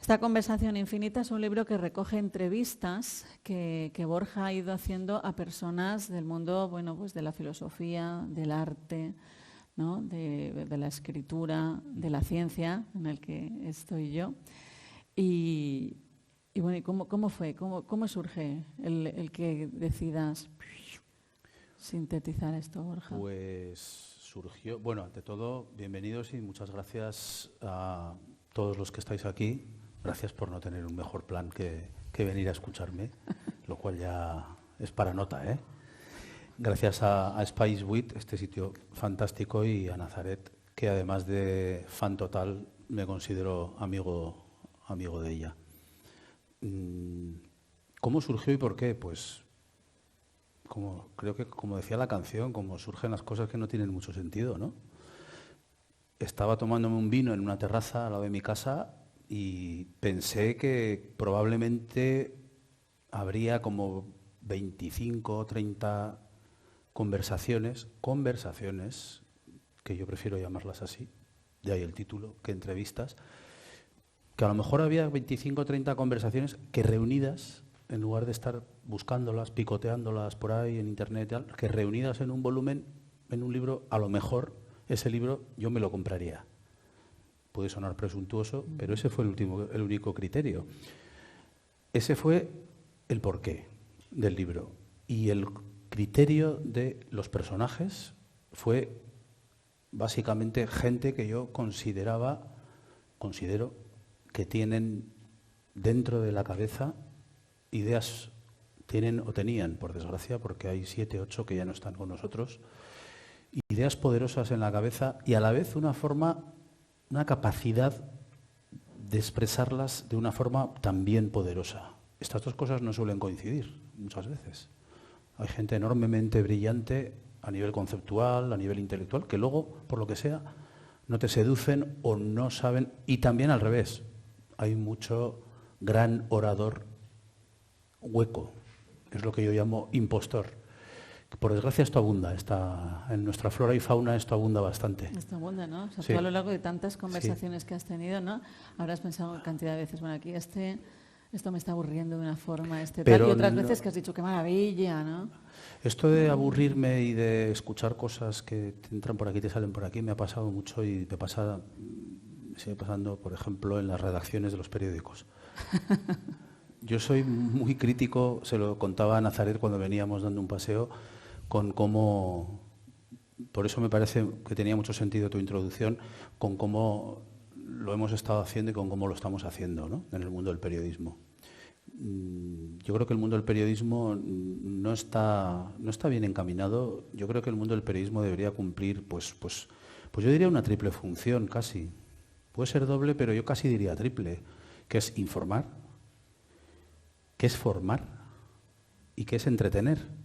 Esta conversación infinita es un libro que recoge entrevistas que Borja ha ido haciendo a personas del mundo, bueno, pues de la filosofía, del arte, ¿no? de la escritura, de la ciencia, en el que estoy yo. Y bueno, ¿y cómo fue? ¿Cómo surge el que decidas sintetizar esto, Borja? Pues surgió, bueno, ante todo, bienvenidos y muchas gracias a todos los que estáis aquí. Gracias por no tener un mejor plan que venir a escucharme, lo cual ya es para nota, ¿eh? Gracias a Spice Wheat, este sitio fantástico, y a Nazaret, que además de fan total, me considero amigo de ella. ¿Cómo surgió y por qué? Pues creo que, como decía la canción, como surgen las cosas que no tienen mucho sentido, ¿no? Estaba tomándome un vino en una terraza al lado de mi casa y pensé que probablemente habría como 25 o 30 conversaciones, que yo prefiero llamarlas así, de ahí el título, que entrevistas, que a lo mejor había 25 o 30 conversaciones que reunidas, en lugar de estar buscándolas, picoteándolas por ahí en internet, que reunidas en un volumen, en un libro, a lo mejor ese libro yo me lo compraría. Puede sonar presuntuoso, pero ese fue el único criterio. Ese fue el porqué del libro. Y el criterio de los personajes fue básicamente gente que yo considero que tienen dentro de la cabeza ideas, tienen o tenían, por desgracia, porque hay 7, 8 que ya no están con nosotros, ideas poderosas en la cabeza y a la vez una capacidad de expresarlas de una forma también poderosa. Estas dos cosas no suelen coincidir muchas veces. Hay gente enormemente brillante a nivel conceptual, a nivel intelectual, que luego, por lo que sea, no te seducen o no saben, y también al revés. Hay mucho gran orador hueco, que es lo que yo llamo impostor. Por desgracia esto abunda, en nuestra flora y fauna esto abunda bastante. Esto abunda, ¿no? O sea, sí. Tú a lo largo de tantas conversaciones que has tenido, ¿no? Habrás pensado cantidad de veces, bueno, aquí esto me está aburriendo de una forma, Pero tal, y otras veces que has dicho, qué maravilla, ¿no? Esto de aburrirme y de escuchar cosas que te entran por aquí, te salen por aquí, me ha pasado mucho y me sigue pasando, por ejemplo, en las redacciones de los periódicos. Yo soy muy crítico, se lo contaba a Nazaret cuando veníamos dando un paseo, con cómo, por eso me parece que tenía mucho sentido tu introducción, con cómo lo hemos estado haciendo y con cómo lo estamos haciendo, ¿no?, en el mundo del periodismo. Yo creo que el mundo del periodismo no está bien encaminado. Yo creo que el mundo del periodismo debería cumplir, pues yo diría una triple función casi. Puede ser doble, pero yo casi diría triple, que es informar, que es formar y que es entretener.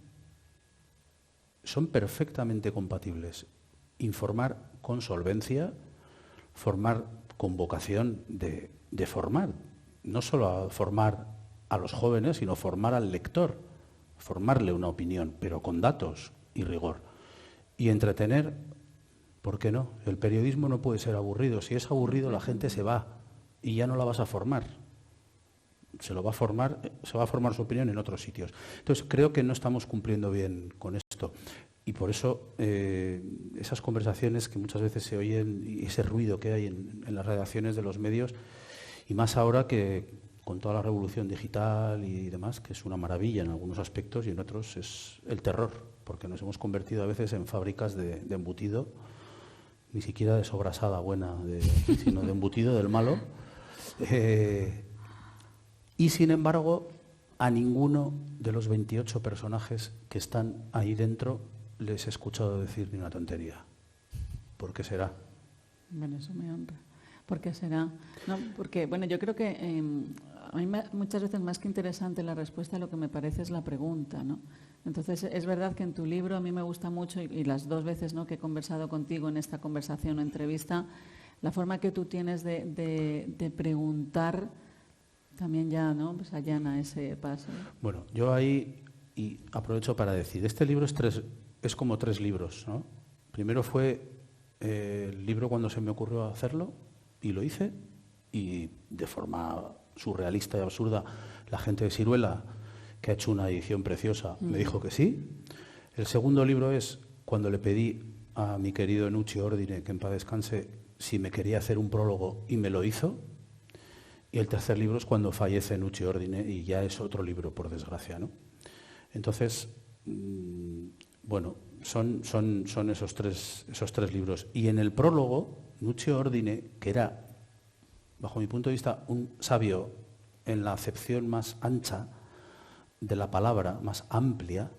Son perfectamente compatibles. Informar con solvencia, formar con vocación de formar. No solo a formar a los jóvenes, sino formar al lector, formarle una opinión, pero con datos y rigor. Y entretener, ¿por qué no? El periodismo no puede ser aburrido. Si es aburrido, la gente se va y ya no la vas a formar. Se va a formar su opinión en otros sitios. Entonces, creo que no estamos cumpliendo bien con esto. Y por eso, esas conversaciones que muchas veces se oyen y ese ruido que hay en las redacciones de los medios, y más ahora que con toda la revolución digital y demás, que es una maravilla en algunos aspectos y en otros es el terror, porque nos hemos convertido a veces en fábricas de embutido, ni siquiera de sobrasada buena, sino de embutido del malo. Y sin embargo, a ninguno de los 28 personajes que están ahí dentro les he escuchado decir ni una tontería. ¿Por qué será? Bueno, eso me honra. ¿Por qué será? No, porque, bueno, yo creo que a mí muchas veces más que interesante la respuesta, lo que me parece es la pregunta, ¿no? Entonces, es verdad que en tu libro a mí me gusta mucho, y las dos veces, ¿no?, que he conversado contigo en esta conversación o entrevista, la forma que tú tienes de preguntar también ya, ¿no?, pues allana ese paso. Bueno, yo ahí, y aprovecho para decir, este libro es como 3 libros, ¿no? Primero fue el libro cuando se me ocurrió hacerlo, y lo hice, y de forma surrealista y absurda, la gente de Siruela, que ha hecho una edición preciosa, me dijo que sí. El segundo libro es cuando le pedí a mi querido Nuccio Ordine, que en paz descanse, si me quería hacer un prólogo, y me lo hizo. Y el tercer libro es cuando fallece Nuccio Ordine, y ya es otro libro, por desgracia, ¿no? Entonces, bueno, son esos tres libros. Y en el prólogo, Nuccio Ordine, que era, bajo mi punto de vista, un sabio en la acepción más ancha de la palabra, más amplia,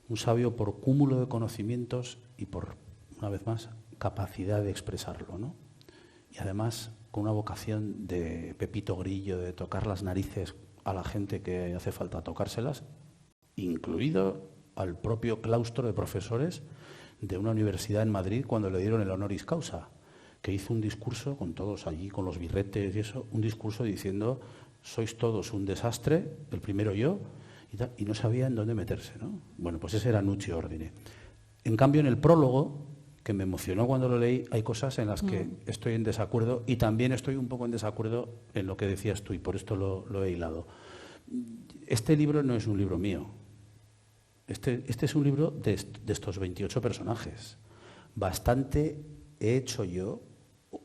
un sabio por cúmulo de conocimientos y por, una vez más, capacidad de expresarlo, ¿no? Y además con una vocación de Pepito Grillo, de tocar las narices a la gente que hace falta tocárselas, incluido al propio claustro de profesores de una universidad en Madrid cuando le dieron el honoris causa, que hizo un discurso con todos allí, con los birretes y eso, un discurso diciendo: sois todos un desastre, el primero yo, y no sabía en dónde meterse, ¿no? Bueno, pues ese era Nuccio Ordine. En cambio, en el prólogo, que me emocionó cuando lo leí, hay cosas en las que estoy en desacuerdo, y también estoy un poco en desacuerdo en lo que decías tú, y por esto lo he hilado. Este libro no es un libro mío. Este es un libro de estos 28 personajes. Bastante he hecho yo,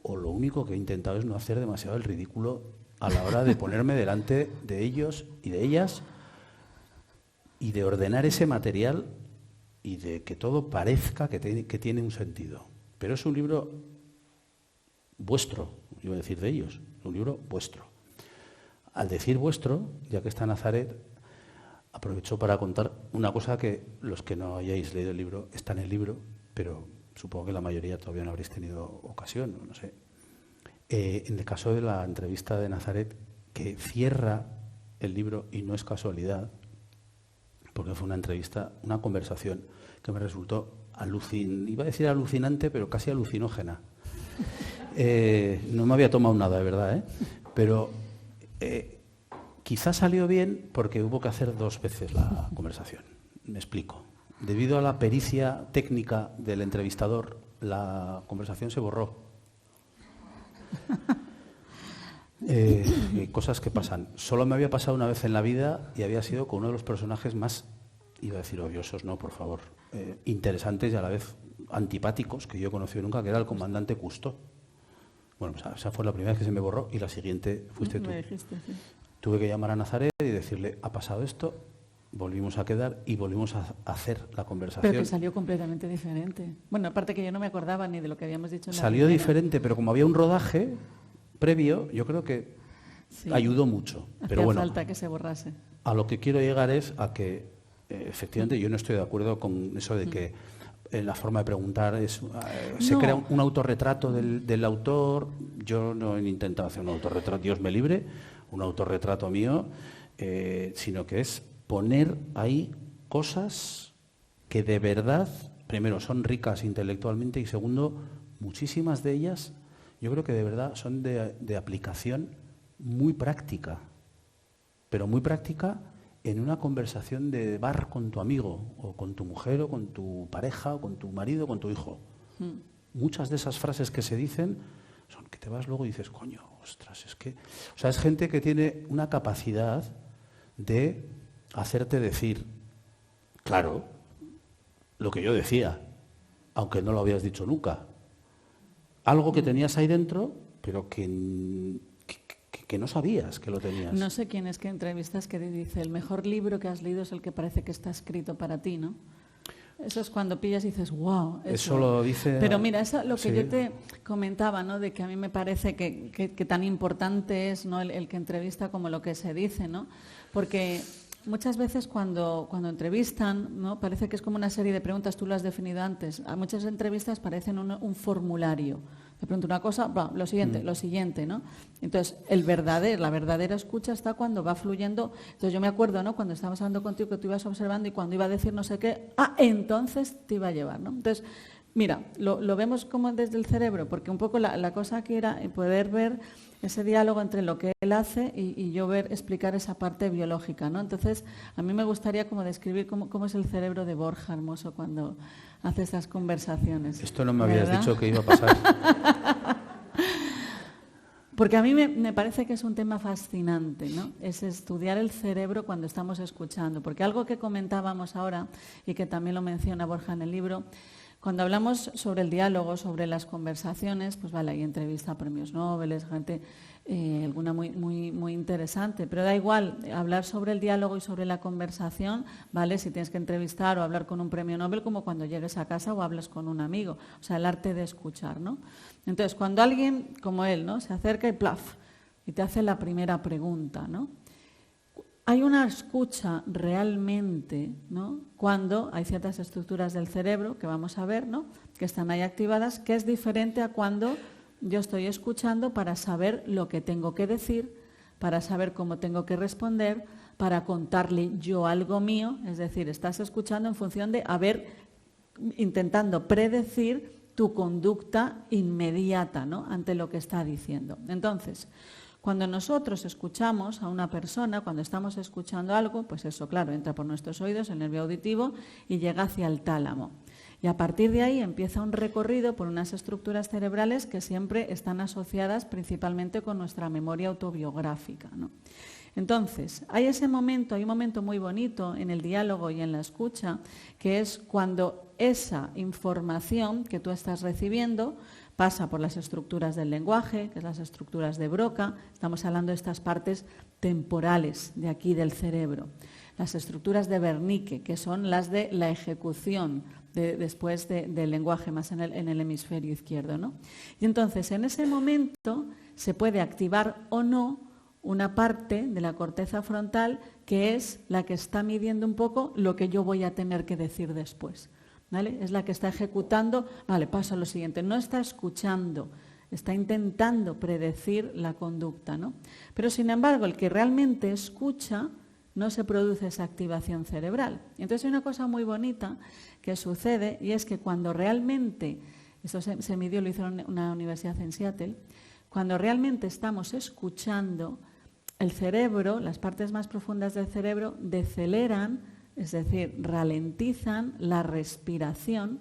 o lo único que he intentado es no hacer demasiado el ridículo a la hora de ponerme delante de ellos y de ellas, y de ordenar ese material y de que todo parezca que tiene un sentido. Pero es un libro vuestro, iba a decir de ellos, un libro vuestro. Al decir vuestro, ya que está Nazaret, aprovecho para contar una cosa que los que no hayáis leído el libro, está en el libro, pero supongo que la mayoría todavía no habréis tenido ocasión, no sé. En el caso de la entrevista de Nazaret, que cierra el libro, y no es casualidad, porque fue una entrevista, una conversación que me resultó iba a decir alucinante, pero casi alucinógena. No me había tomado nada, de verdad, ¿eh? Pero quizás salió bien porque hubo que hacer 2 veces la conversación. Me explico. Debido a la pericia técnica del entrevistador, la conversación se borró. Cosas que pasan. Solo me había pasado una vez en la vida, y había sido con uno de los personajes más, iba a decir odiosos, no, por favor, interesantes y a la vez antipáticos que yo he conocido nunca, que era el comandante Cousteau. Bueno, pues esa fue la primera vez que se me borró, y la siguiente fuiste tú. Me dijiste, sí. Tuve que llamar a Nazaret y decirle: ha pasado esto, volvimos a quedar y volvimos a hacer la conversación. Pero que salió completamente diferente. Bueno, aparte que yo no me acordaba ni de lo que habíamos dicho en la Salió primera. diferente, pero como había un rodaje previo, yo creo que Sí. ayudó mucho. Hacía Pero bueno, falta que se borrase. a lo que quiero llegar es a que, efectivamente, yo no estoy de acuerdo con eso de que la forma de preguntar se crea un autorretrato del autor. Yo no he intentado hacer un autorretrato, Dios me libre, un autorretrato mío, sino que es poner ahí cosas que de verdad, primero, son ricas intelectualmente, y segundo, muchísimas de ellas yo creo que de verdad son de aplicación muy práctica, pero muy práctica en una conversación de bar con tu amigo, o con tu mujer, o con tu pareja, o con tu marido, o con tu hijo. Muchas de esas frases que se dicen son que te vas luego y dices: coño, ostras, es que... O sea, es gente que tiene una capacidad de hacerte decir, claro, lo que yo decía, aunque no lo habías dicho nunca. Algo que tenías ahí dentro, pero que no sabías que lo tenías. No sé quién es que entrevistas que dice: el mejor libro que has leído es el que parece que está escrito para ti, ¿no? Eso es cuando pillas y dices: wow. Eso lo dice... Pero mira, eso lo que sí. yo te comentaba, ¿no? De que a mí me parece que tan importante es, ¿no? el que entrevista como lo que se dice, ¿no? Porque muchas veces cuando entrevistan, ¿no? Parece que es como una serie de preguntas, tú lo has definido antes. A muchas entrevistas parecen un formulario. Te pregunto una cosa, lo siguiente, ¿no? Entonces, la verdadera escucha está cuando va fluyendo. Entonces, yo me acuerdo, ¿no? Cuando estábamos hablando contigo, que tú ibas observando, y cuando iba a decir no sé qué, entonces te iba a llevar, ¿no? Entonces, mira, lo vemos como desde el cerebro, porque un poco la cosa aquí era poder ver ese diálogo entre lo que él hace y yo explicar esa parte biológica, ¿no? Entonces, a mí me gustaría como describir cómo es el cerebro de Borja Hermoso cuando hace estas conversaciones. Esto no me habías ¿verdad? dicho que iba a pasar. Porque a mí me parece que es un tema fascinante, ¿no? Es estudiar el cerebro cuando estamos escuchando. Porque algo que comentábamos ahora, y que también lo menciona Borja en el libro, cuando hablamos sobre el diálogo, sobre las conversaciones, pues vale, hay entrevista a premios Nobel, gente, alguna muy interesante, pero da igual, hablar sobre el diálogo y sobre la conversación, vale, si tienes que entrevistar o hablar con un premio Nobel, como cuando llegues a casa o hablas con un amigo, o sea, el arte de escuchar, ¿no? Entonces, cuando alguien como él, ¿no?, se acerca y plaf, y te hace la primera pregunta, ¿no? Hay una escucha realmente, ¿no?, cuando hay ciertas estructuras del cerebro que vamos a ver, ¿no?, que están ahí activadas, que es diferente a cuando yo estoy escuchando para saber lo que tengo que decir, para saber cómo tengo que responder, para contarle yo algo mío. Es decir, estás escuchando en función de intentando predecir tu conducta inmediata, ¿no?, ante lo que está diciendo. Entonces, cuando nosotros escuchamos a una persona, cuando estamos escuchando algo, pues eso, claro, entra por nuestros oídos, el nervio auditivo, y llega hacia el tálamo. Y a partir de ahí empieza un recorrido por unas estructuras cerebrales que siempre están asociadas principalmente con nuestra memoria autobiográfica, ¿no? Entonces, hay un momento muy bonito en el diálogo y en la escucha, que es cuando esa información que tú estás recibiendo pasa por las estructuras del lenguaje, que es las estructuras de Broca. Estamos hablando de estas partes temporales de aquí del cerebro. Las estructuras de Wernicke, que son las de la ejecución después del lenguaje, más en el hemisferio izquierdo, ¿no? Y entonces, en ese momento se puede activar o no una parte de la corteza frontal que es la que está midiendo un poco lo que yo voy a tener que decir después, ¿vale? Es la que está ejecutando, vale, paso a lo siguiente. No está escuchando, está intentando predecir la conducta, ¿no? Pero, sin embargo, el que realmente escucha, no se produce esa activación cerebral. Entonces hay una cosa muy bonita que sucede, y es que cuando realmente, esto se midió, lo hizo en una universidad en Seattle, cuando realmente estamos escuchando, el cerebro, las partes más profundas del cerebro, deceleran, es decir, ralentizan la respiración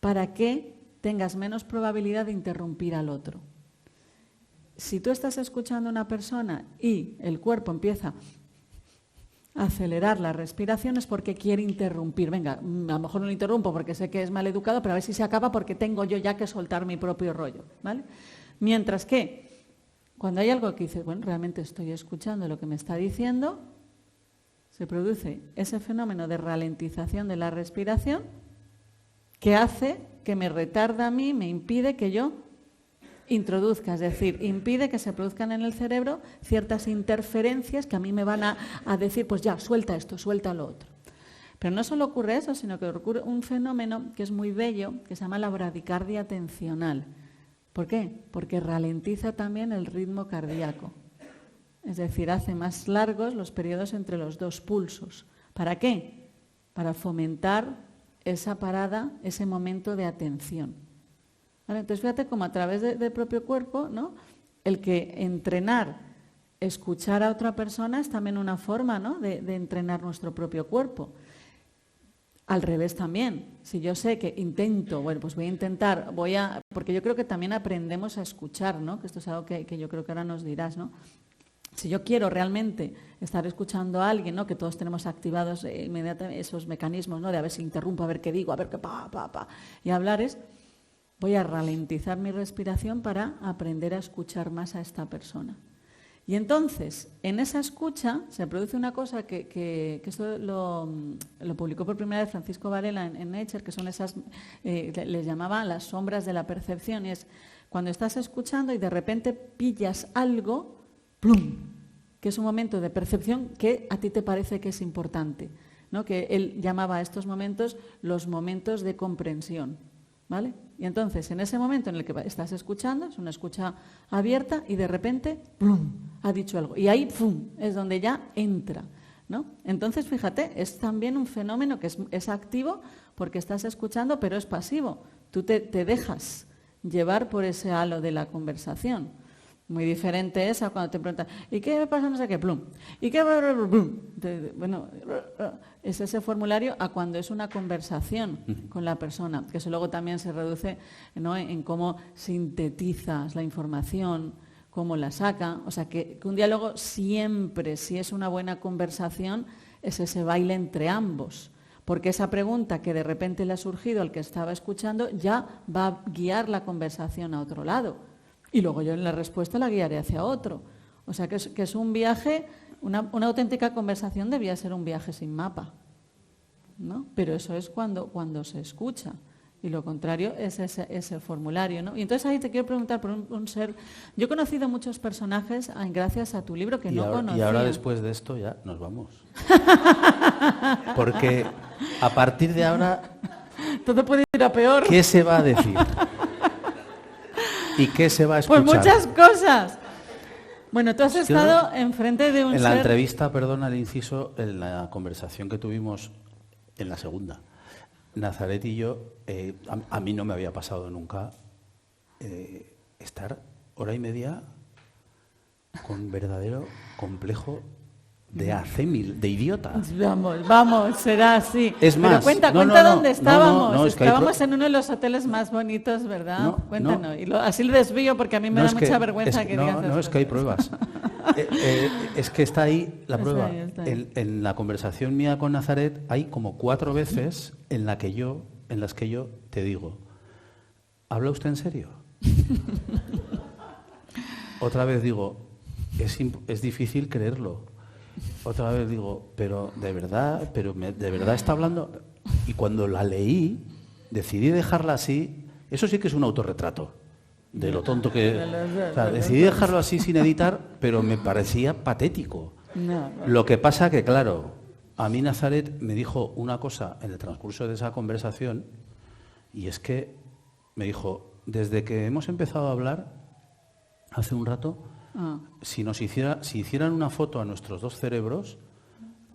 para que tengas menos probabilidad de interrumpir al otro. Si tú estás escuchando a una persona y el cuerpo empieza acelerar la respiración, es porque quiere interrumpir. Venga, a lo mejor no lo interrumpo porque sé que es mal educado, pero a ver si se acaba porque tengo yo ya que soltar mi propio rollo, ¿vale? Mientras que cuando hay algo que dices, bueno, realmente estoy escuchando lo que me está diciendo, se produce ese fenómeno de ralentización de la respiración que hace, que me retarda a mí, me impide que yo introduzca, es decir, impide que se produzcan en el cerebro ciertas interferencias que a mí me van a decir, pues ya, suelta esto, suelta lo otro. Pero no solo ocurre eso, sino que ocurre un fenómeno que es muy bello, que se llama la bradicardia atencional. ¿Por qué? Porque ralentiza también el ritmo cardíaco. Es decir, hace más largos los periodos entre los dos pulsos. ¿Para qué? Para fomentar esa parada, ese momento de atención. ¿Vale? Entonces, fíjate cómo a través del propio cuerpo, ¿no?, el que entrenar, escuchar a otra persona es también una forma, ¿no?, de entrenar nuestro propio cuerpo. Al revés también. Si yo sé que intento, bueno, pues voy a intentar, porque yo creo que también aprendemos a escuchar, ¿no?, que esto es algo que yo creo que ahora nos dirás, ¿no? Si yo quiero realmente estar escuchando a alguien, ¿no?, que todos tenemos activados inmediatamente esos mecanismos, ¿no?, de a ver si interrumpo, a ver qué digo, a ver qué y hablar voy a ralentizar mi respiración para aprender a escuchar más a esta persona. Y entonces, en esa escucha se produce una cosa que esto lo publicó por primera vez Francisco Varela en Nature, que son esas, les llamaba las sombras de la percepción, y es cuando estás escuchando y de repente pillas algo, ¡plum!, que es un momento de percepción que a ti te parece que es importante, ¿no?, que él llamaba a estos momentos los momentos de comprensión, ¿vale? Y entonces, en ese momento en el que estás escuchando, es una escucha abierta y de repente, ¡plum!, ha dicho algo. Y ahí, ¡pum!, es donde ya entra, ¿no? Entonces, fíjate, es también un fenómeno que es activo porque estás escuchando, pero es pasivo. Tú te dejas llevar por ese halo de la conversación. Muy diferente es a cuando te preguntan, ¿y qué me pasa? No sé qué, plum. ¿Y qué? Plum. Bueno, es ese formulario a cuando es una conversación con la persona, que eso luego también se reduce, ¿no?, en cómo sintetizas la información, cómo la saca. O sea, que un diálogo siempre, si es una buena conversación, es ese baile entre ambos. Porque esa pregunta que de repente le ha surgido al que estaba escuchando ya va a guiar la conversación a otro lado. Y luego yo en la respuesta la guiaré hacia otro. O sea, que es un viaje, una auténtica conversación debía ser un viaje sin mapa, ¿no? Pero eso es cuando se escucha. Y lo contrario es ese formulario, ¿no? Y entonces ahí te quiero preguntar por un ser... Yo he conocido muchos personajes gracias a tu libro que no conocía. Y ahora después de esto ya nos vamos. Porque a partir de ahora... Todo puede ir a peor. ¿Qué se va a decir? ¿Y qué se va a escuchar? Pues muchas cosas. Bueno, tú has estado enfrente de un ser... En la entrevista, perdona el inciso, en la conversación que tuvimos en la segunda, Nazaret y yo, a mí no me había pasado nunca estar hora y media con verdadero complejo de acémil, de idiota. Vamos, será así. Es más, pero cuenta dónde estábamos. Estábamos en uno de los hoteles más bonitos, ¿verdad? Cuéntanos. Y así lo desvío porque a mí me da mucha vergüenza que digas. No, es que hay pruebas. Es que está ahí la prueba. Está ahí. En la conversación mía con Nazaret hay como 4 veces en las que yo te digo, ¿habla usted en serio? Otra vez digo, es difícil creerlo. Otra vez digo, ¿de verdad está hablando? Y cuando la leí, decidí dejarla así. Eso sí que es un autorretrato de lo tonto que... O sea, decidí dejarlo así sin editar, pero me parecía patético. Lo que pasa que, claro, a mí Nazaret me dijo una cosa en el transcurso de esa conversación, y es que me dijo, desde que hemos empezado a hablar, hace un rato, si hicieran una foto a nuestros 2 cerebros,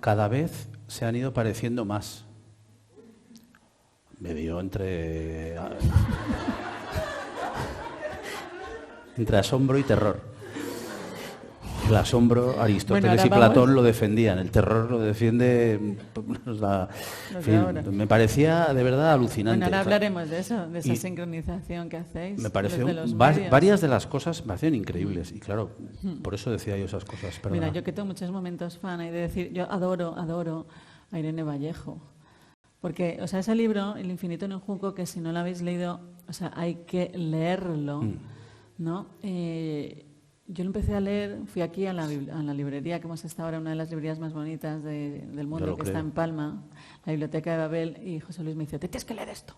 cada vez se han ido pareciendo más. Me dio entre asombro y terror. El asombro, Aristóteles y Platón lo defendían, el terror lo defiende... me parecía de verdad alucinante. Bueno, ahora hablaremos de eso, de esa sincronización que hacéis. Me pareció, varias de las cosas me parecen increíbles, y claro, por eso decía yo esas cosas. Perdona. Mira, yo que tengo muchos momentos fan, hay de decir, yo adoro a Irene Vallejo. Porque, o sea, ese libro, El infinito en un junco, que si no lo habéis leído, o sea, hay que leerlo, ¿no? Yo lo empecé a leer, fui aquí a la librería que hemos estado ahora, una de las librerías más bonitas del mundo, que está en Palma, la Biblioteca de Babel, y José Luis me dice, tienes que leer esto.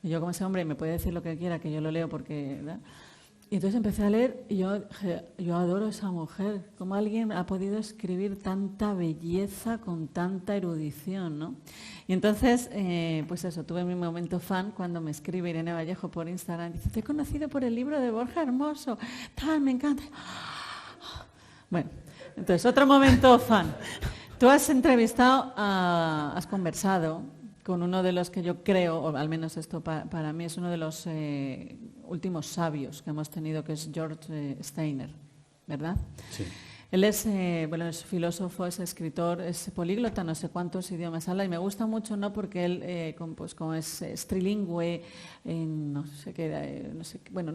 Y yo, como ese hombre me puede decir lo que quiera, que yo lo leo porque... ¿verdad? Y entonces empecé a leer y yo adoro a esa mujer, cómo alguien ha podido escribir tanta belleza con tanta erudición, ¿no? Y entonces, pues eso, tuve mi momento fan cuando me escribe Irene Vallejo por Instagram, dice, te he conocido por el libro de Borja Hermoso, tal, me encanta. Bueno, entonces, otro momento fan. Tú has entrevistado, has conversado con uno de los que yo creo, o al menos esto para mí es uno de los últimos sabios que hemos tenido, que es George Steiner, ¿verdad? Sí. Él es filósofo, es escritor, es políglota, no sé cuántos idiomas habla, y me gusta mucho, ¿no? Porque él, como es trilingüe, no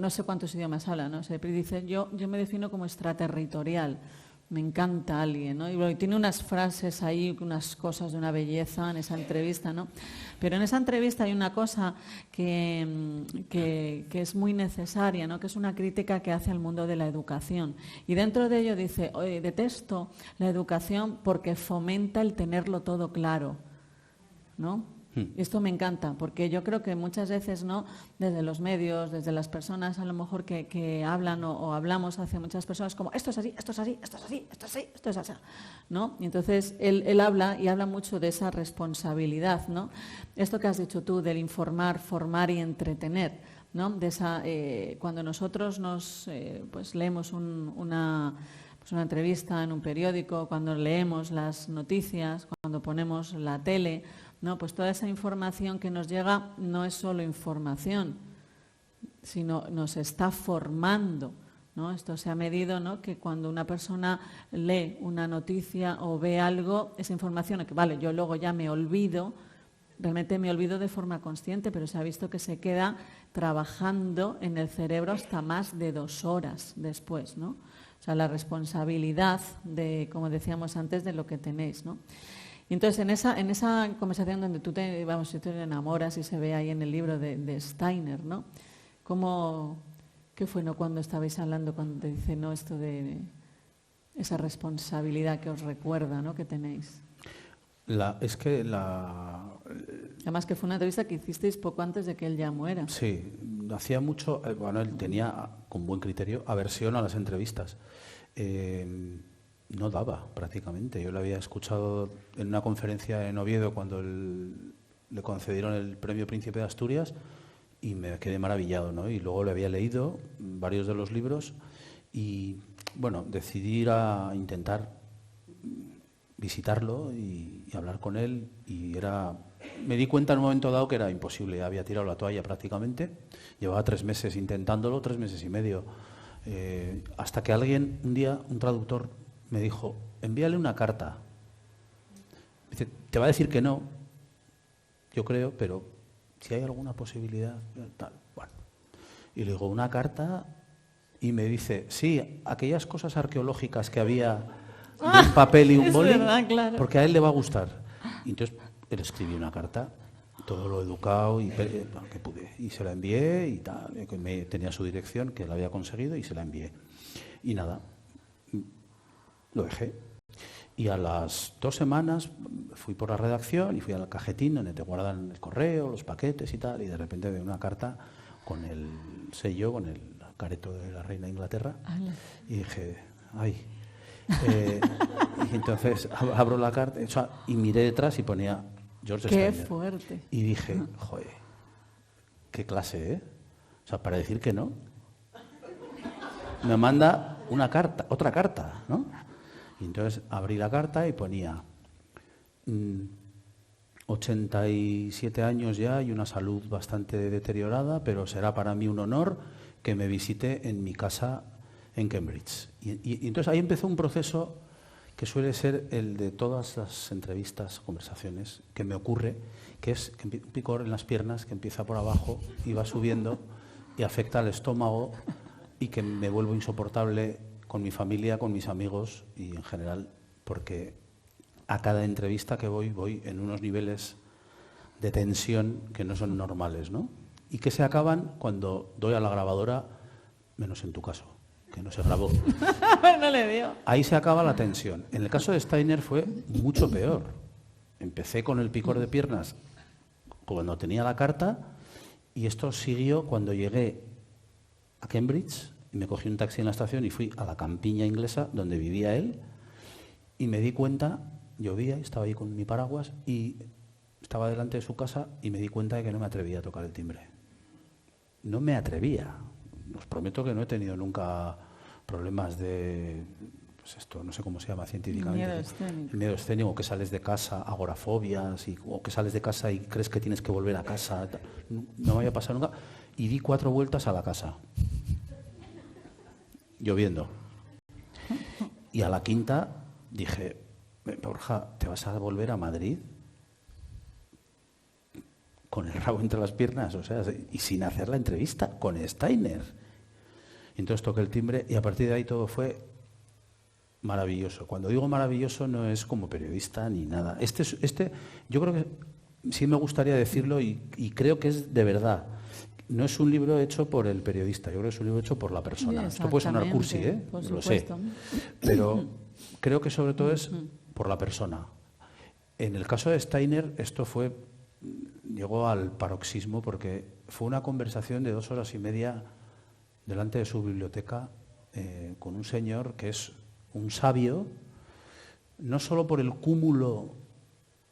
sé cuántos idiomas habla, ¿no? Pero dice, yo me defino como extraterritorial. Me encanta alguien, ¿no? Y tiene unas frases ahí, unas cosas de una belleza en esa entrevista, ¿no? Pero en esa entrevista hay una cosa que es muy necesaria, ¿no? Que es una crítica que hace al mundo de la educación. Y dentro de ello dice, detesto la educación porque fomenta el tenerlo todo claro, ¿no? Y esto me encanta, porque yo creo que muchas veces, ¿no? Desde los medios, desde las personas a lo mejor que hablan o hablamos hacia muchas personas como esto es así, esto es así, esto es así, esto es así, esto es así, ¿no? Y entonces él habla y habla mucho de esa responsabilidad, ¿no? Esto que has dicho tú del informar, formar y entretener, ¿no? De esa, cuando nosotros pues leemos una entrevista en un periódico, cuando leemos las noticias, cuando ponemos la tele, ¿no? Pues toda esa información que nos llega no es solo información, sino nos está formando, ¿no? Esto se ha medido, ¿no? Que cuando una persona lee una noticia o ve algo, esa información, que vale, yo luego ya me olvido, realmente me olvido de forma consciente, pero se ha visto que se queda trabajando en el cerebro hasta más de 2 horas después, ¿no? O sea, la responsabilidad de, como decíamos antes, de lo que tenéis, ¿no? Y entonces, en esa conversación donde tú te enamoras y se ve ahí en el libro de Steiner, ¿no? ¿Qué fue, no, cuando estabais hablando, cuando te dice, no, esto de esa responsabilidad que os recuerda, ¿no?, que tenéis? Además que fue una entrevista que hicisteis poco antes de que él ya muera. Sí, hacía mucho, bueno, él tenía, con buen criterio, aversión a las entrevistas. No daba, prácticamente. Yo lo había escuchado en una conferencia en Oviedo cuando le concedieron el Premio Príncipe de Asturias y me quedé maravillado, ¿no? Y luego le había leído varios de los libros y, bueno, decidí ir a intentar visitarlo y hablar con él, y me di cuenta en un momento dado que era imposible. Había tirado la toalla prácticamente. Llevaba 3 meses intentándolo, 3 meses y medio, hasta que alguien, un día, un traductor, me dijo: envíale una carta. Dice, te va a decir que no, yo creo, pero si hay alguna posibilidad, tal. Bueno. Y le digo, ¿una carta? Y me dice, sí, aquellas cosas arqueológicas que había de un papel y un boli, verdad, claro, porque a él le va a gustar. Y entonces él escribió una carta, todo lo educado y que pude, y se la envié y tal, que tenía su dirección, que la había conseguido, y se la envié. Y nada, lo dejé. Y a las 2 semanas fui por la redacción y fui al cajetín donde te guardan el correo, los paquetes y tal, y de repente veo una carta con el sello, con el careto de la reina de Inglaterra. Y dije, ay. Y entonces abro la carta, o sea, y miré detrás y ponía George Steiner. ¡Qué fuerte! Y dije, joder, qué clase, ¿eh? O sea, para decir que no, me manda una carta, otra carta, ¿no? Y entonces abrí la carta y ponía 87 años ya y una salud bastante deteriorada, pero será para mí un honor que me visite en mi casa en Cambridge. Y entonces ahí empezó un proceso que suele ser el de todas las entrevistas, conversaciones, que me ocurre, que es un picor en las piernas que empieza por abajo y va subiendo y afecta al estómago, y que me vuelvo insoportable con mi familia, con mis amigos y en general, porque a cada entrevista que voy en unos niveles de tensión que no son normales, ¿no? Y que se acaban cuando doy a la grabadora, menos en tu caso, que no se grabó. No le dio. Ahí se acaba la tensión. En el caso de Steiner fue mucho peor. Empecé con el picor de piernas cuando tenía la carta, y esto siguió cuando llegué a Cambridge y me cogí un taxi en la estación y fui a la campiña inglesa donde vivía él, y me di cuenta, llovía, estaba ahí con mi paraguas y estaba delante de su casa, y me di cuenta de que no me atrevía a tocar el timbre. No me atrevía. Os prometo que no he tenido nunca problemas de, pues esto, no sé cómo se llama científicamente. Miedo escénico. El miedo escénico, o que sales de casa, agorafobias, o que sales de casa y crees que tienes que volver a casa. No me había pasado nunca. Y di 4 vueltas a la casa, lloviendo. Y a la quinta dije, Borja, ¿te vas a volver a Madrid con el rabo entre las piernas? O sea, y sin hacer la entrevista con Steiner. Y entonces toqué el timbre y a partir de ahí todo fue maravilloso. Cuando digo maravilloso no es como periodista ni nada. Yo creo que sí me gustaría decirlo, y creo que es de verdad. No es un libro hecho por el periodista, yo creo que es un libro hecho por la persona. Esto puede sonar cursi, lo sé. Pero creo que sobre todo es por la persona. En el caso de Steiner esto llegó al paroxismo, porque fue una conversación de 2 horas y media delante de su biblioteca con un señor que es un sabio, no solo por el cúmulo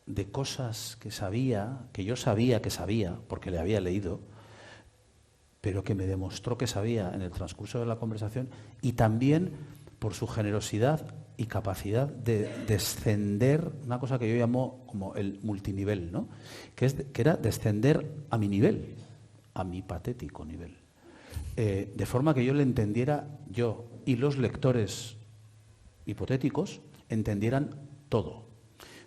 de cosas que sabía, que yo sabía que sabía, porque le había leído, pero que me demostró que sabía en el transcurso de la conversación, y también por su generosidad y capacidad de descender, una cosa que yo llamo como el multinivel, ¿no? que era descender a mi nivel, a mi patético nivel, de forma que yo le entendiera, yo y los lectores hipotéticos entendieran todo.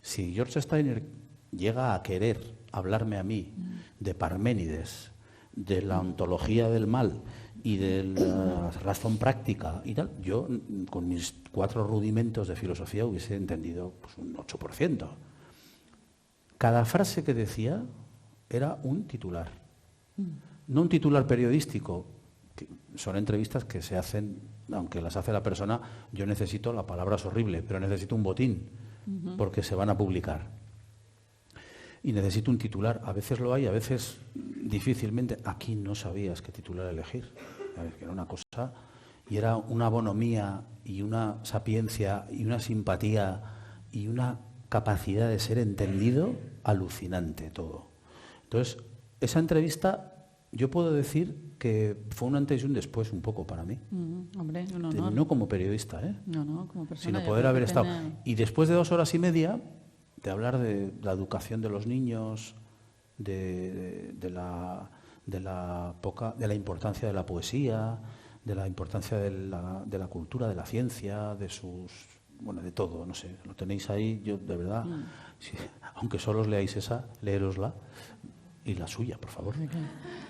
Si George Steiner llega a querer hablarme a mí de Parménides, de la ontología del mal y de la razón práctica y tal, yo con mis 4 rudimentos de filosofía hubiese entendido pues, un 8%. Cada frase que decía era un titular, no un titular periodístico. Son entrevistas que se hacen, aunque las hace la persona, yo necesito, la palabra es horrible, pero necesito un botín, porque se van a publicar. Y necesito un titular. A veces lo hay, a veces difícilmente. Aquí no sabías qué titular elegir. Que era una cosa, y era una bonomía y una sapiencia y una simpatía y una capacidad de ser entendido alucinante todo. Entonces, esa entrevista, yo puedo decir que fue un antes y un después un poco para mí. Hombre, un honor. No como periodista, No, como persona. sino poder haber estado. Y después de 2 horas y media, de hablar de la educación de los niños, de la importancia de la poesía, de la importancia de la cultura, de la ciencia, de de todo, no sé, lo tenéis ahí, yo de verdad, aunque solo os leáis esa, leérosla. Y la suya, por favor.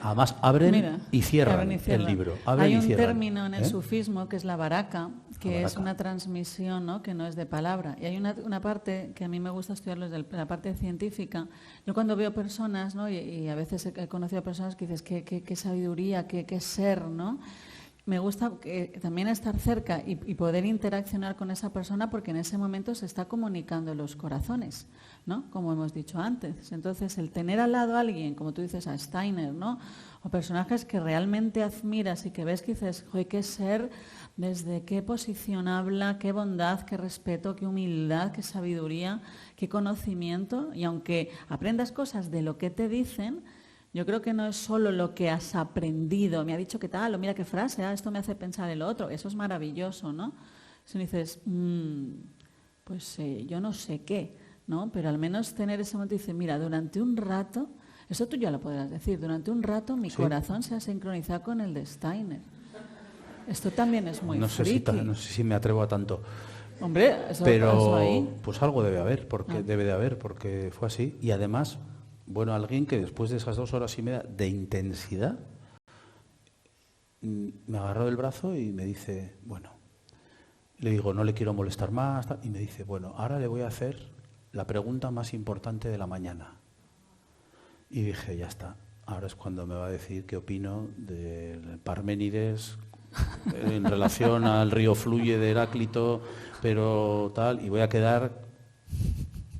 Además, abren y cierran el libro. Hay un término en el sufismo que es la baraka, que es una transmisión, ¿no?, que no es de palabra. Y hay una parte que a mí me gusta estudiarlo desde la parte científica. Yo cuando veo personas, ¿no?, y a veces he conocido a personas que dices, qué sabiduría, qué ser, ¿no? Me gusta también estar cerca y poder interaccionar con esa persona porque en ese momento se está comunicando los corazones, ¿no?, como hemos dicho antes. Entonces, el tener al lado a alguien, como tú dices, a Steiner, ¿no?, o personajes que realmente admiras y que ves que dices, joder, qué ser, desde qué posición habla, qué bondad, qué respeto, qué humildad, qué sabiduría, qué conocimiento. Y aunque aprendas cosas de lo que te dicen, yo creo que no es solo lo que has aprendido, me ha dicho qué tal, o mira qué frase, esto me hace pensar en lo otro, eso es maravilloso, ¿no? Si dices, yo no sé qué, ¿no? Pero al menos tener ese momento y decir, mira, durante un rato, eso tú ya lo podrás decir, durante un rato mi corazón se ha sincronizado con el de Steiner. Esto también es muy friki. No sé si me atrevo a tanto. Hombre, pero ahí. Pues algo debe haber, porque fue así. Y además, bueno, alguien que después de esas 2 horas y media de intensidad me agarró del brazo y me dice, bueno, le digo, no le quiero molestar más, y me dice, bueno, ahora le voy a hacer la pregunta más importante de la mañana. Y dije, ya está, ahora es cuando me va a decir qué opino del Parménides en relación al río Fluye de Heráclito, pero tal, y voy a quedar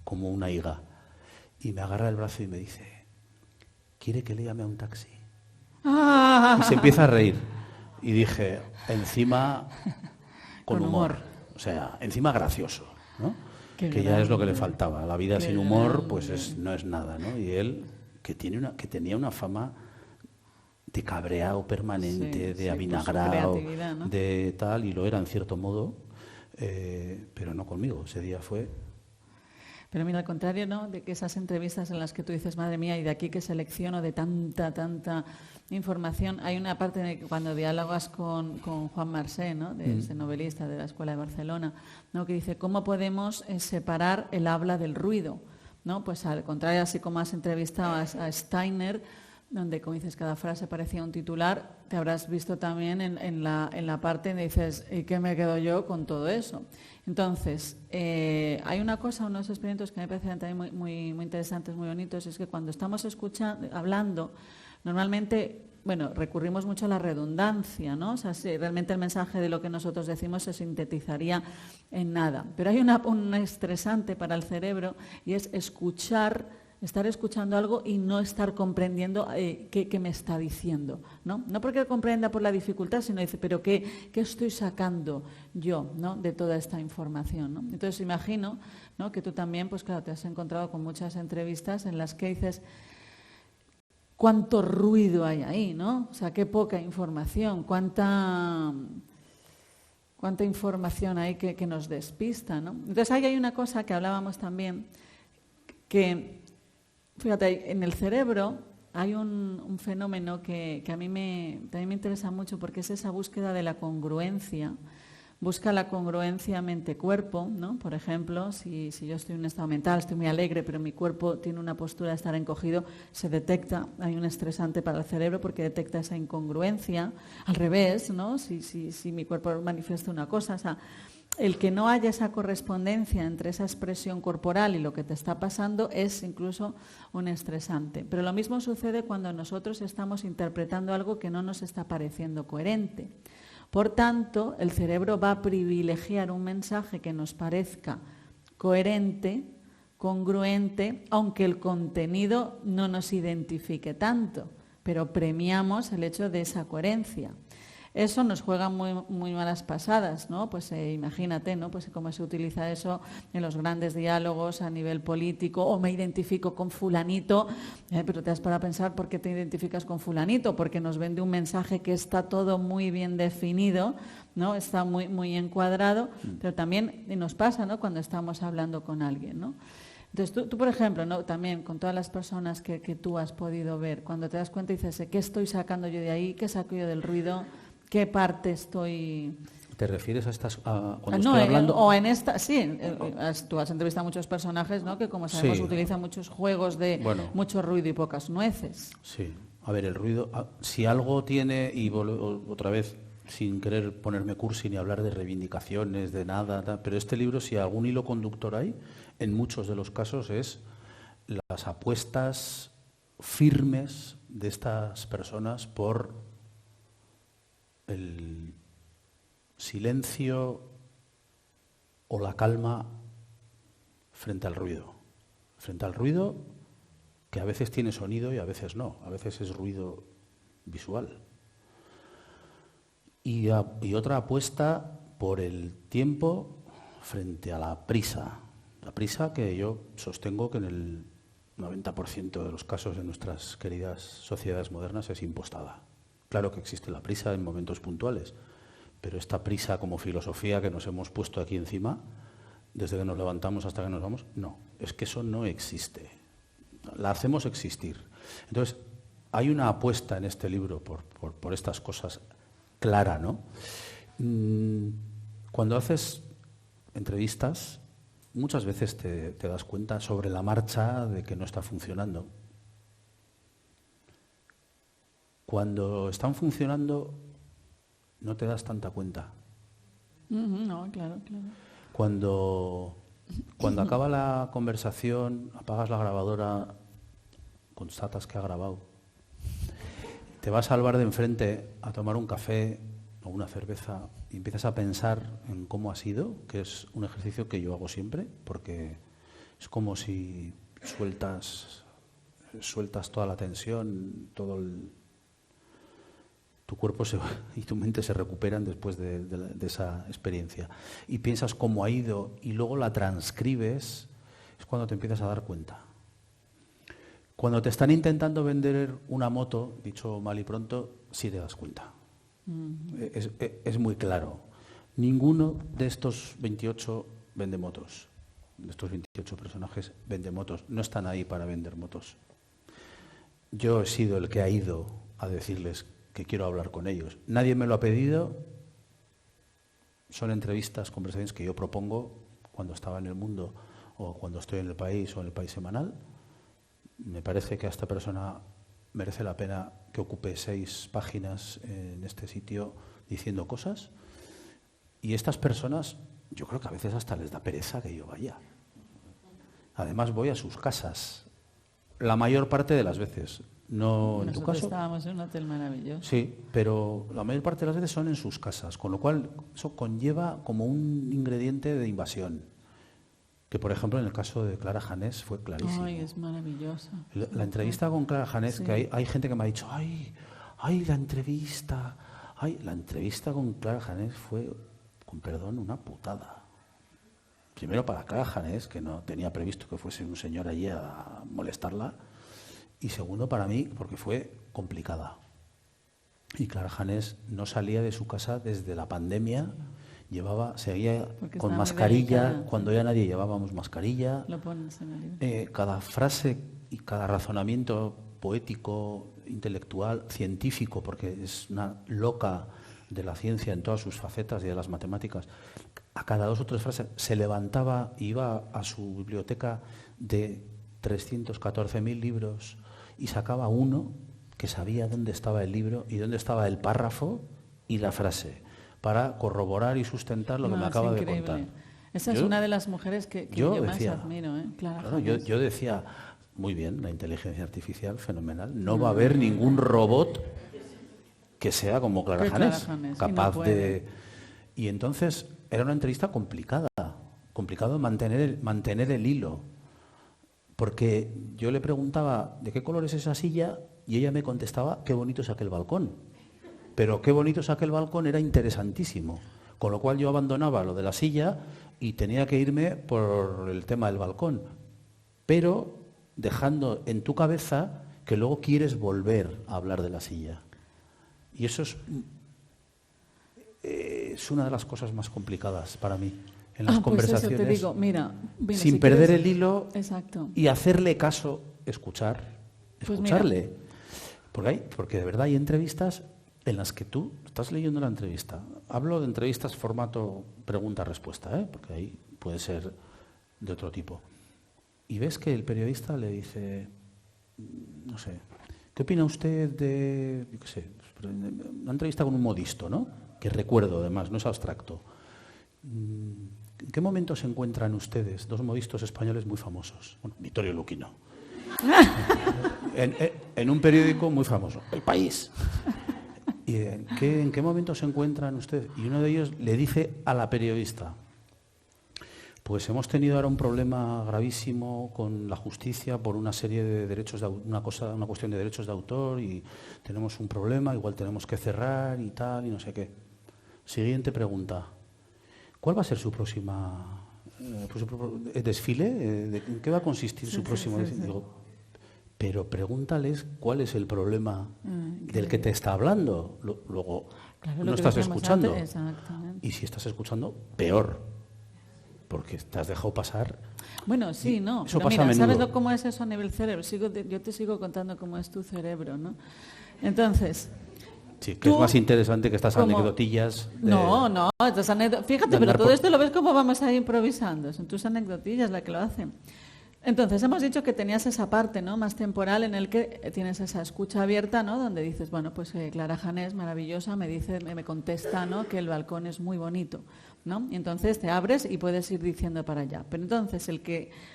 como una higa. Y me agarra el brazo y me dice, ¿quiere que le llame a un taxi? Y se empieza a reír. Y dije, encima con humor. O sea, encima gracioso, ¿no? Que ya es lo que le faltaba. La vida sin humor, pues no es nada, ¿no? Y él, que tenía una fama de cabreado permanente, de avinagrado, ¿no?, de tal, y lo era en cierto modo, pero no conmigo. Ese día fue... Pero mira, al contrario, ¿no?, de que esas entrevistas en las que tú dices, madre mía, y de aquí que selecciono de tanta información, hay una parte de cuando dialogas con Juan Marsé, ¿no?, de ese novelista de la Escuela de Barcelona, ¿no?, que dice, ¿cómo podemos separar el habla del ruido? ¿No? Pues al contrario, así como has entrevistado a Steiner, donde, como dices, cada frase parecía un titular, te habrás visto también en la parte donde dices, ¿y qué me quedo yo con todo eso? Entonces, hay una cosa, unos experimentos que me parecen también muy interesantes, muy bonitos, es que cuando estamos hablando, normalmente, recurrimos mucho a la redundancia, ¿no? O sea, si realmente el mensaje de lo que nosotros decimos se sintetizaría en nada. Pero hay un estresante para el cerebro y es estar escuchando algo y no estar comprendiendo qué me está diciendo, ¿no? No porque lo comprenda por la dificultad, sino dice, pero ¿qué estoy sacando yo, ¿no?, de toda esta información, ¿no? Entonces imagino, ¿no?, que tú también, pues claro, te has encontrado con muchas entrevistas en las que dices, ¿cuánto ruido hay ahí, ¿no? O sea, qué poca información, cuánta información hay que nos despista, ¿no? Entonces ahí hay una cosa que hablábamos también, que... Fíjate, en el cerebro hay un fenómeno que a mí también me interesa mucho porque es esa búsqueda de la congruencia, busca la congruencia mente-cuerpo, ¿no? Por ejemplo, si yo estoy en un estado mental, estoy muy alegre, pero mi cuerpo tiene una postura de estar encogido, se detecta, hay un estresante para el cerebro porque detecta esa incongruencia. Al revés, ¿no? Si mi cuerpo manifiesta una cosa, o sea, el que no haya esa correspondencia entre esa expresión corporal y lo que te está pasando es incluso un estresante. Pero lo mismo sucede cuando nosotros estamos interpretando algo que no nos está pareciendo coherente. Por tanto, el cerebro va a privilegiar un mensaje que nos parezca coherente, congruente, aunque el contenido no nos identifique tanto, pero premiamos el hecho de esa coherencia. Eso nos juega muy malas pasadas, ¿no? Pues imagínate, ¿no? Pues cómo se utiliza eso en los grandes diálogos a nivel político, o me identifico con fulanito, pero te has parado a pensar por qué te identificas con fulanito, porque nos vende un mensaje que está todo muy bien definido, ¿no? Está muy encuadrado, pero también nos pasa, ¿no? Cuando estamos hablando con alguien, ¿no? Entonces, tú por ejemplo, ¿no? También con todas las personas que tú has podido ver, cuando te das cuenta y dices, ¿qué estoy sacando yo de ahí? ¿Qué saco yo del ruido? ¿Qué parte estoy...? ¿Te refieres a estas cuando no, estoy hablando? o en esta, sí, tú has entrevistado a muchos personajes, ¿no? Que como sabemos Sí. utilizan muchos juegos de mucho ruido y pocas nueces. Sí, a ver, el ruido, si algo tiene, y otra vez, sin querer ponerme cursi ni hablar de reivindicaciones, de nada, pero este libro, si algún hilo conductor hay, en muchos de los casos es las apuestas firmes de estas personas por el silencio o la calma frente al ruido. Frente al ruido que a veces tiene sonido y a veces no, a veces es ruido visual. Y otra apuesta por el tiempo frente a la prisa. La prisa que yo sostengo que en el 90% de los casos de nuestras queridas sociedades modernas es impostada. Claro que existe la prisa en momentos puntuales, pero esta prisa como filosofía que nos hemos puesto aquí encima, desde que nos levantamos hasta que nos vamos, no, es que eso no existe. La hacemos existir. Entonces, hay una apuesta en este libro por estas cosas clara, ¿no? Cuando haces entrevistas, muchas veces te das cuenta sobre la marcha de que no está funcionando. Cuando están funcionando, no te das tanta cuenta. No, claro. Cuando acaba la conversación, apagas la grabadora, constatas que ha grabado, te vas al bar de enfrente a tomar un café o una cerveza y empiezas a pensar en cómo ha sido, que es un ejercicio que yo hago siempre, porque es como si sueltas toda la tensión, tu cuerpo y tu mente se recuperan después de esa experiencia. Y piensas cómo ha ido y luego la transcribes, es cuando te empiezas a dar cuenta. Cuando te están intentando vender una moto, dicho mal y pronto, sí te das cuenta. Es muy claro. Ninguno de estos 28 vende motos. De estos 28 personajes vende motos. No están ahí para vender motos. Yo he sido el que ha ido a decirles que quiero hablar con ellos. Nadie me lo ha pedido. Son entrevistas, conversaciones que yo propongo cuando estaba en El Mundo o cuando estoy en El País o en El País Semanal. Me parece que a esta persona merece la pena que ocupe 6 páginas en este sitio diciendo cosas. Y estas personas, yo creo que a veces hasta les da pereza que yo vaya. Además voy a sus casas, la mayor parte de las veces. No en tu caso. Estábamos en un hotel maravilloso. Sí, pero la mayor parte de las veces son en sus casas, con lo cual eso conlleva como un ingrediente de invasión. Que, por ejemplo, en el caso de Clara Janés fue clarísimo. Ay, es maravillosa. La entrevista con Clara Janés, sí. Que hay gente que me ha dicho, la entrevista con Clara Janés fue, con perdón, una putada. Primero para Clara Janés, que no tenía previsto que fuese un señor allí a molestarla, y segundo para mí, porque fue complicada. Y Clara Janés no salía de su casa desde la pandemia. Seguía con mascarilla, cuando ya nadie llevábamos mascarilla. Lo pones en el libro. Cada frase y cada razonamiento poético, intelectual, científico, porque es una loca de la ciencia en todas sus facetas y de las matemáticas, a cada 2 o 3 frases se levantaba y iba a su biblioteca de 314.000 libros y sacaba uno que sabía dónde estaba el libro y dónde estaba el párrafo y la frase, para corroborar y sustentar lo que me acaba de contar. Esa es una de las mujeres que yo más admiro, ¿eh? Claro, yo decía, muy bien, la inteligencia artificial, fenomenal, no va a haber ningún robot que sea como Clara Janés, capaz de... Y entonces era una entrevista complicado mantener el hilo, porque yo le preguntaba ¿de qué color es esa silla? Y ella me contestaba qué bonito es aquel balcón. Pero qué bonito es aquel balcón era interesantísimo, con lo cual yo abandonaba lo de la silla y tenía que irme por el tema del balcón, pero dejando en tu cabeza que luego quieres volver a hablar de la silla. Y eso es una de las cosas más complicadas para mí en las conversaciones. Pues eso te digo, mira, sin si perder el hilo. Exacto. Y hacerle caso, escucharle. Pues porque de verdad hay entrevistas en las que tú estás leyendo la entrevista. Hablo de entrevistas formato pregunta-respuesta, porque ahí puede ser de otro tipo. Y ves que el periodista le dice, no sé, ¿qué opina usted de, yo qué sé, una entrevista con un modisto, ¿no? Que recuerdo además, no es abstracto. ¿En qué momento se encuentran ustedes, 2 modistos españoles muy famosos? Bueno, Vittorio Luquino. en un periódico muy famoso, El País. ¿Y en qué momento se encuentran ustedes? Y uno de ellos le dice a la periodista, pues hemos tenido ahora un problema gravísimo con la justicia por una serie de derechos, una cuestión de derechos de autor y tenemos un problema, igual tenemos que cerrar y tal y no sé qué. Siguiente pregunta, ¿cuál va a ser su próxima desfile? ¿En qué va a consistir su próximo desfile? Digo, pero pregúntales cuál es el problema del que te está hablando. Luego, claro, no estás escuchando. Y si estás escuchando, peor. Porque te has dejado pasar. Bueno, sí, no. Eso pero pasa mira, a menudo. ¿sabes cómo es eso a nivel cerebro? Yo te sigo contando cómo es tu cerebro, ¿no? Entonces... Sí, que es más interesante que estas anecdotillas. No, estas fíjate, pero todo esto lo ves como vamos a ir improvisando. Son tus anecdotillas las que lo hacen. Entonces, hemos dicho que tenías esa parte, ¿no?, más temporal en el que tienes esa escucha abierta, ¿no?, donde dices, bueno, pues Clara Janés, maravillosa, me contesta, ¿no?, que el balcón es muy bonito, ¿no? Y entonces te abres y puedes ir diciendo para allá. Pero entonces,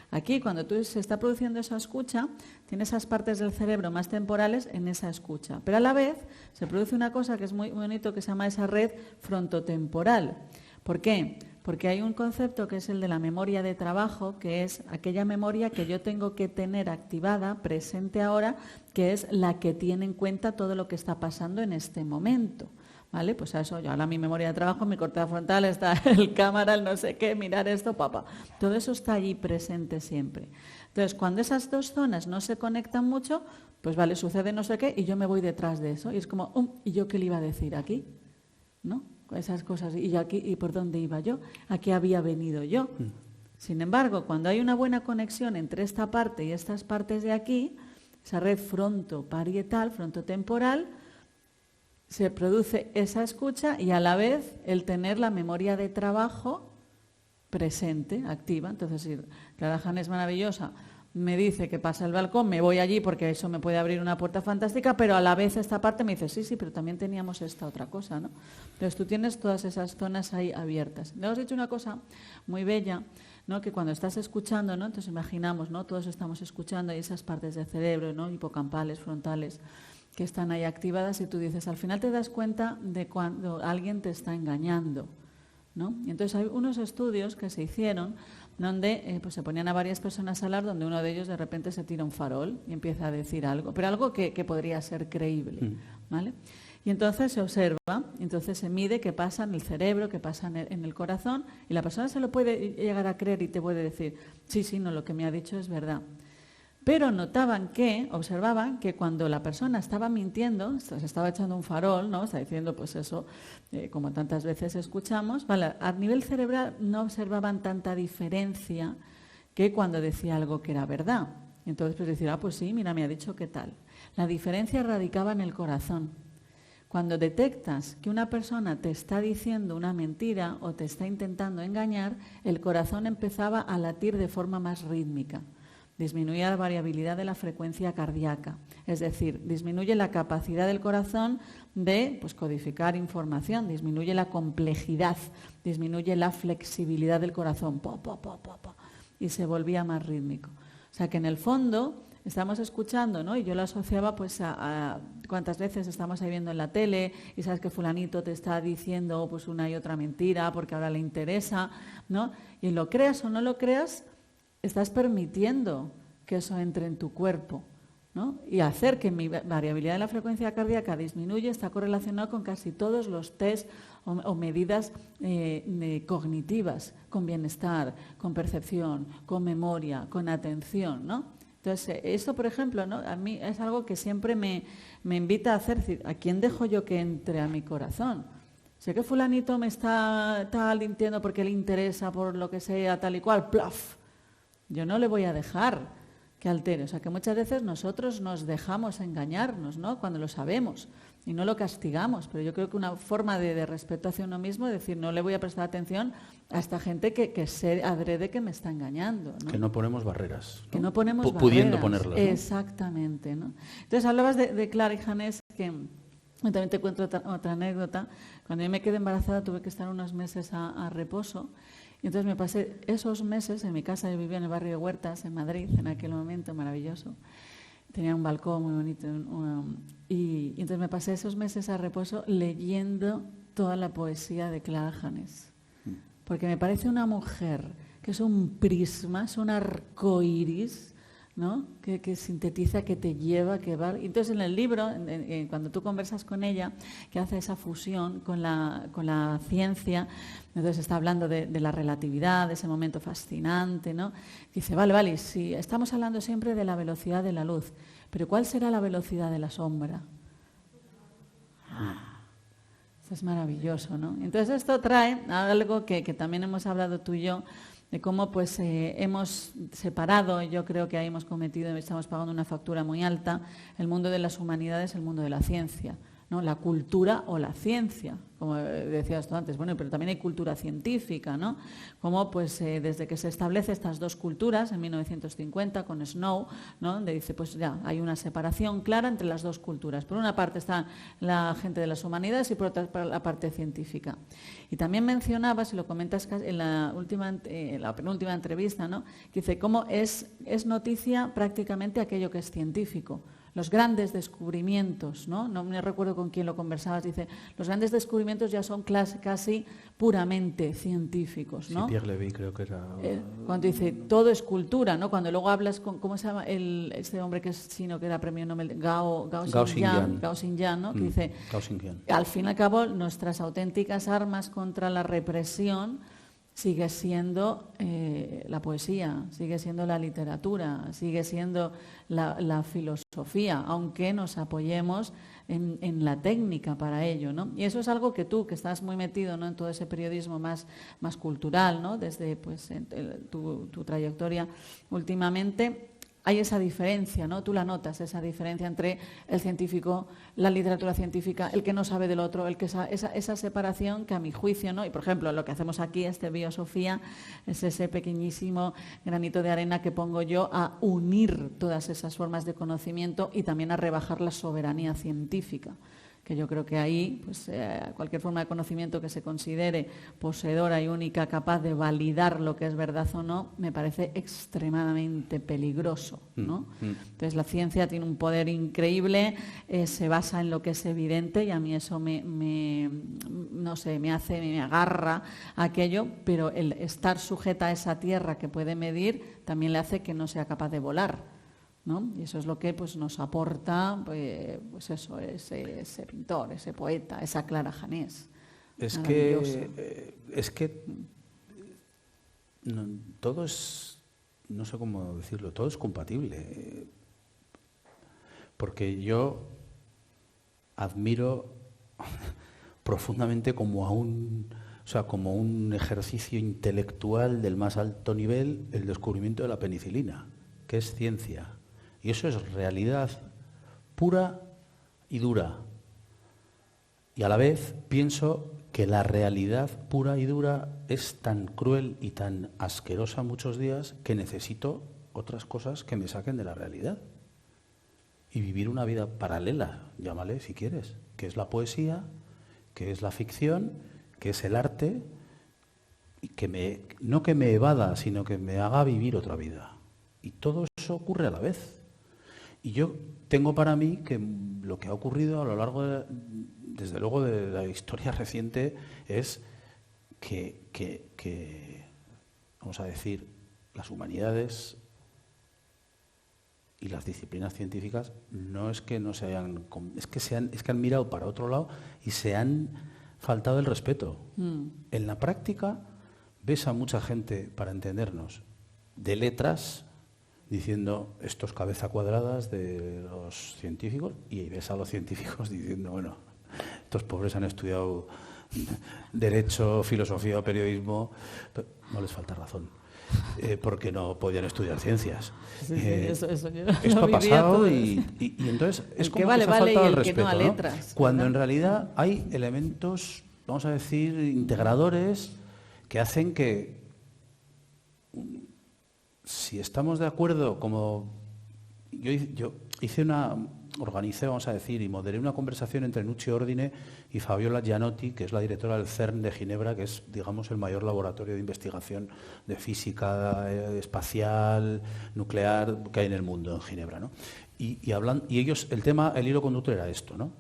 aquí, cuando se está produciendo esa escucha, tiene esas partes del cerebro más temporales en esa escucha. Pero a la vez se produce una cosa que es muy bonito, que se llama esa red frontotemporal. ¿Por qué? Porque hay un concepto que es el de la memoria de trabajo, que es aquella memoria que yo tengo que tener activada, presente ahora, que es la que tiene en cuenta todo lo que está pasando en este momento. ¿Vale? Pues a eso, yo ahora mi memoria de trabajo, mi corteza frontal, está el cámara, el no sé qué, mirar esto, papá. Todo eso está allí presente siempre. Entonces, cuando esas 2 zonas no se conectan mucho, pues vale, sucede no sé qué y yo me voy detrás de eso. Y es como, ¿y yo qué le iba a decir aquí? ¿No? Esas cosas, y yo aquí, ¿y por dónde iba yo? ¿A qué había venido yo? Sin embargo, cuando hay una buena conexión entre esta parte y estas partes de aquí, esa red frontoparietal, frontotemporal, se produce esa escucha y a la vez el tener la memoria de trabajo presente, activa. Entonces, si Clara Janés maravillosa me dice que pasa el balcón, me voy allí porque eso me puede abrir una puerta fantástica, pero a la vez esta parte me dice, sí, pero también teníamos esta otra cosa, ¿no? Entonces tú tienes todas esas zonas ahí abiertas. Le hemos dicho una cosa muy bella, ¿no?, que cuando estás escuchando, ¿no?, entonces imaginamos, ¿no?, todos estamos escuchando y esas partes del cerebro, ¿no?, hipocampales, frontales, que están ahí activadas y tú dices, al final te das cuenta de cuando alguien te está engañando, ¿no? Y entonces hay unos estudios que se hicieron donde pues se ponían a varias personas a hablar, donde uno de ellos de repente se tira un farol y empieza a decir algo, pero algo que podría ser creíble, ¿vale? Y entonces se observa, entonces se mide qué pasa en el cerebro, qué pasa en el corazón, y la persona se lo puede llegar a creer y te puede decir, sí, no, lo que me ha dicho es verdad. Pero observaban que cuando la persona estaba mintiendo, se estaba echando un farol, ¿no?, está diciendo pues eso, como tantas veces escuchamos, vale, a nivel cerebral no observaban tanta diferencia que cuando decía algo que era verdad. Entonces pues decir, pues sí, mira, me ha dicho qué tal. La diferencia radicaba en el corazón. Cuando detectas que una persona te está diciendo una mentira o te está intentando engañar, el corazón empezaba a latir de forma más rítmica. Disminuye la variabilidad de la frecuencia cardíaca, es decir, disminuye la capacidad del corazón de codificar información, disminuye la complejidad, disminuye la flexibilidad del corazón, y se volvía más rítmico. O sea que en el fondo estamos escuchando, ¿no? Y yo lo asociaba a cuántas veces estamos ahí viendo en la tele y sabes que fulanito te está diciendo una y otra mentira porque ahora le interesa, ¿no? Y lo creas o no lo creas, estás permitiendo que eso entre en tu cuerpo, ¿no? Y hacer que mi variabilidad de la frecuencia cardíaca disminuya está correlacionado con casi todos los test o medidas cognitivas, con bienestar, con percepción, con memoria, con atención, ¿no? Entonces, esto, por ejemplo, ¿no? A mí es algo que siempre me invita a hacer, es decir, ¿a quién dejo yo que entre a mi corazón? Sé que fulanito me está mintiendo porque le interesa, por lo que sea, tal y cual, ¡plaf! Yo no le voy a dejar que altere. O sea, que muchas veces nosotros nos dejamos engañarnos, ¿no? Cuando lo sabemos y no lo castigamos. Pero yo creo que una forma de respeto hacia uno mismo es decir, no le voy a prestar atención a esta gente que se adrede que me está engañando, ¿no? Que no ponemos barreras, ¿no? Que no ponemos barreras. Pudiendo ponerlas, ¿no? Exactamente, ¿no? Entonces, hablabas de Clara y Janés, que yo también te cuento otra anécdota. Cuando yo me quedé embarazada tuve que estar unos meses a reposo. Y entonces me pasé esos meses en mi casa, yo vivía en el barrio de Huertas, en Madrid, en aquel momento maravilloso. Tenía un balcón muy bonito. Y entonces me pasé esos meses a reposo leyendo toda la poesía de Clara Janés. Porque me parece una mujer que es un prisma, es un arcoíris, ¿no? Que sintetiza, que te lleva, que va. Y entonces en el libro, cuando tú conversas con ella, que hace esa fusión con la ciencia, entonces está hablando de la relatividad, de ese momento fascinante, ¿no? Dice, vale, sí, estamos hablando siempre de la velocidad de la luz, pero ¿cuál será la velocidad de la sombra? Eso es maravilloso, ¿no? Entonces esto trae algo que también hemos hablado tú y yo, de cómo hemos separado, yo creo que ahí hemos cometido, estamos pagando una factura muy alta, el mundo de las humanidades, el mundo de la ciencia, ¿no? La cultura o la ciencia, como decías tú antes, bueno, pero también hay cultura científica, ¿no? Como desde que se establecen estas dos culturas, en 1950, con Snow, ¿no? Donde dice, ya, hay una separación clara entre las dos culturas. Por una parte está la gente de las humanidades y por otra la parte científica. Y también mencionabas, y lo comentas en la penúltima entrevista, ¿no? Que dice, cómo es noticia prácticamente aquello que es científico. Los grandes descubrimientos, ¿no? No me recuerdo con quién lo conversabas, dice, los grandes descubrimientos ya son casi puramente científicos, ¿no? Sí, Pierre Levy creo que era... Cuando dice, todo es cultura, ¿no? Cuando luego hablas con, ¿cómo se llama este hombre que es chino, que era premio Nobel? Gao Xingyan, ¿no? Que dice, al fin y al cabo, nuestras auténticas armas contra la represión sigue siendo la poesía, sigue siendo la literatura, sigue siendo la filosofía, aunque nos apoyemos en la técnica para ello, ¿no? Y eso es algo que tú, que estás muy metido, ¿no? En todo ese periodismo más cultural, ¿no? Desde tu trayectoria últimamente, hay esa diferencia, ¿no? Tú la notas, esa diferencia entre el científico, la literatura científica, el que no sabe del otro, esa separación que a mi juicio, ¿no? Y por ejemplo, lo que hacemos aquí, Biosofía, es ese pequeñísimo granito de arena que pongo yo a unir todas esas formas de conocimiento y también a rebajar la soberanía científica. Que yo creo que ahí, cualquier forma de conocimiento que se considere poseedora y única, capaz de validar lo que es verdad o no, me parece extremadamente peligroso, ¿no? Entonces la ciencia tiene un poder increíble, se basa en lo que es evidente y a mí eso me agarra a aquello, pero el estar sujeta a esa tierra que puede medir también le hace que no sea capaz de volar, ¿no? Y eso es lo que ese pintor, ese poeta, esa Clara Janés. Es que todo es, no sé cómo decirlo, todo es compatible. Porque yo admiro profundamente como un ejercicio intelectual del más alto nivel el descubrimiento de la penicilina, que es ciencia. Y eso es realidad pura y dura. Y a la vez pienso que la realidad pura y dura es tan cruel y tan asquerosa muchos días que necesito otras cosas que me saquen de la realidad. Y vivir una vida paralela, llámale si quieres, que es la poesía, que es la ficción, que es el arte, y no que me evada, sino que me haga vivir otra vida. Y todo eso ocurre a la vez. Y yo tengo para mí que lo que ha ocurrido a lo largo, desde luego, de la historia reciente es que, vamos a decir, las humanidades y las disciplinas científicas no es que no se hayan, es que han mirado para otro lado y se han faltado el respeto. En la práctica ves a mucha gente, para entendernos, de letras diciendo estos cabeza cuadradas de los científicos, y ves a los científicos diciendo, bueno, estos pobres han estudiado derecho, filosofía o periodismo, no les falta razón. Porque no podían estudiar ciencias. Sí, eso yo esto lo ha pasado todo. y entonces es como vale, que se ha faltado el respeto, que no a letras, ¿no? Cuando ¿verdad? en realidad hay elementos, vamos a decir, integradores que hacen que, si estamos de acuerdo, como yo organicé, vamos a decir, y moderé una conversación entre Nuccio Ordine y Fabiola Gianotti, que es la directora del CERN de Ginebra, que es, digamos, el mayor laboratorio de investigación de física espacial, nuclear que hay en el mundo, en Ginebra, ¿no? Y ellos, el hilo conductor era esto, ¿no?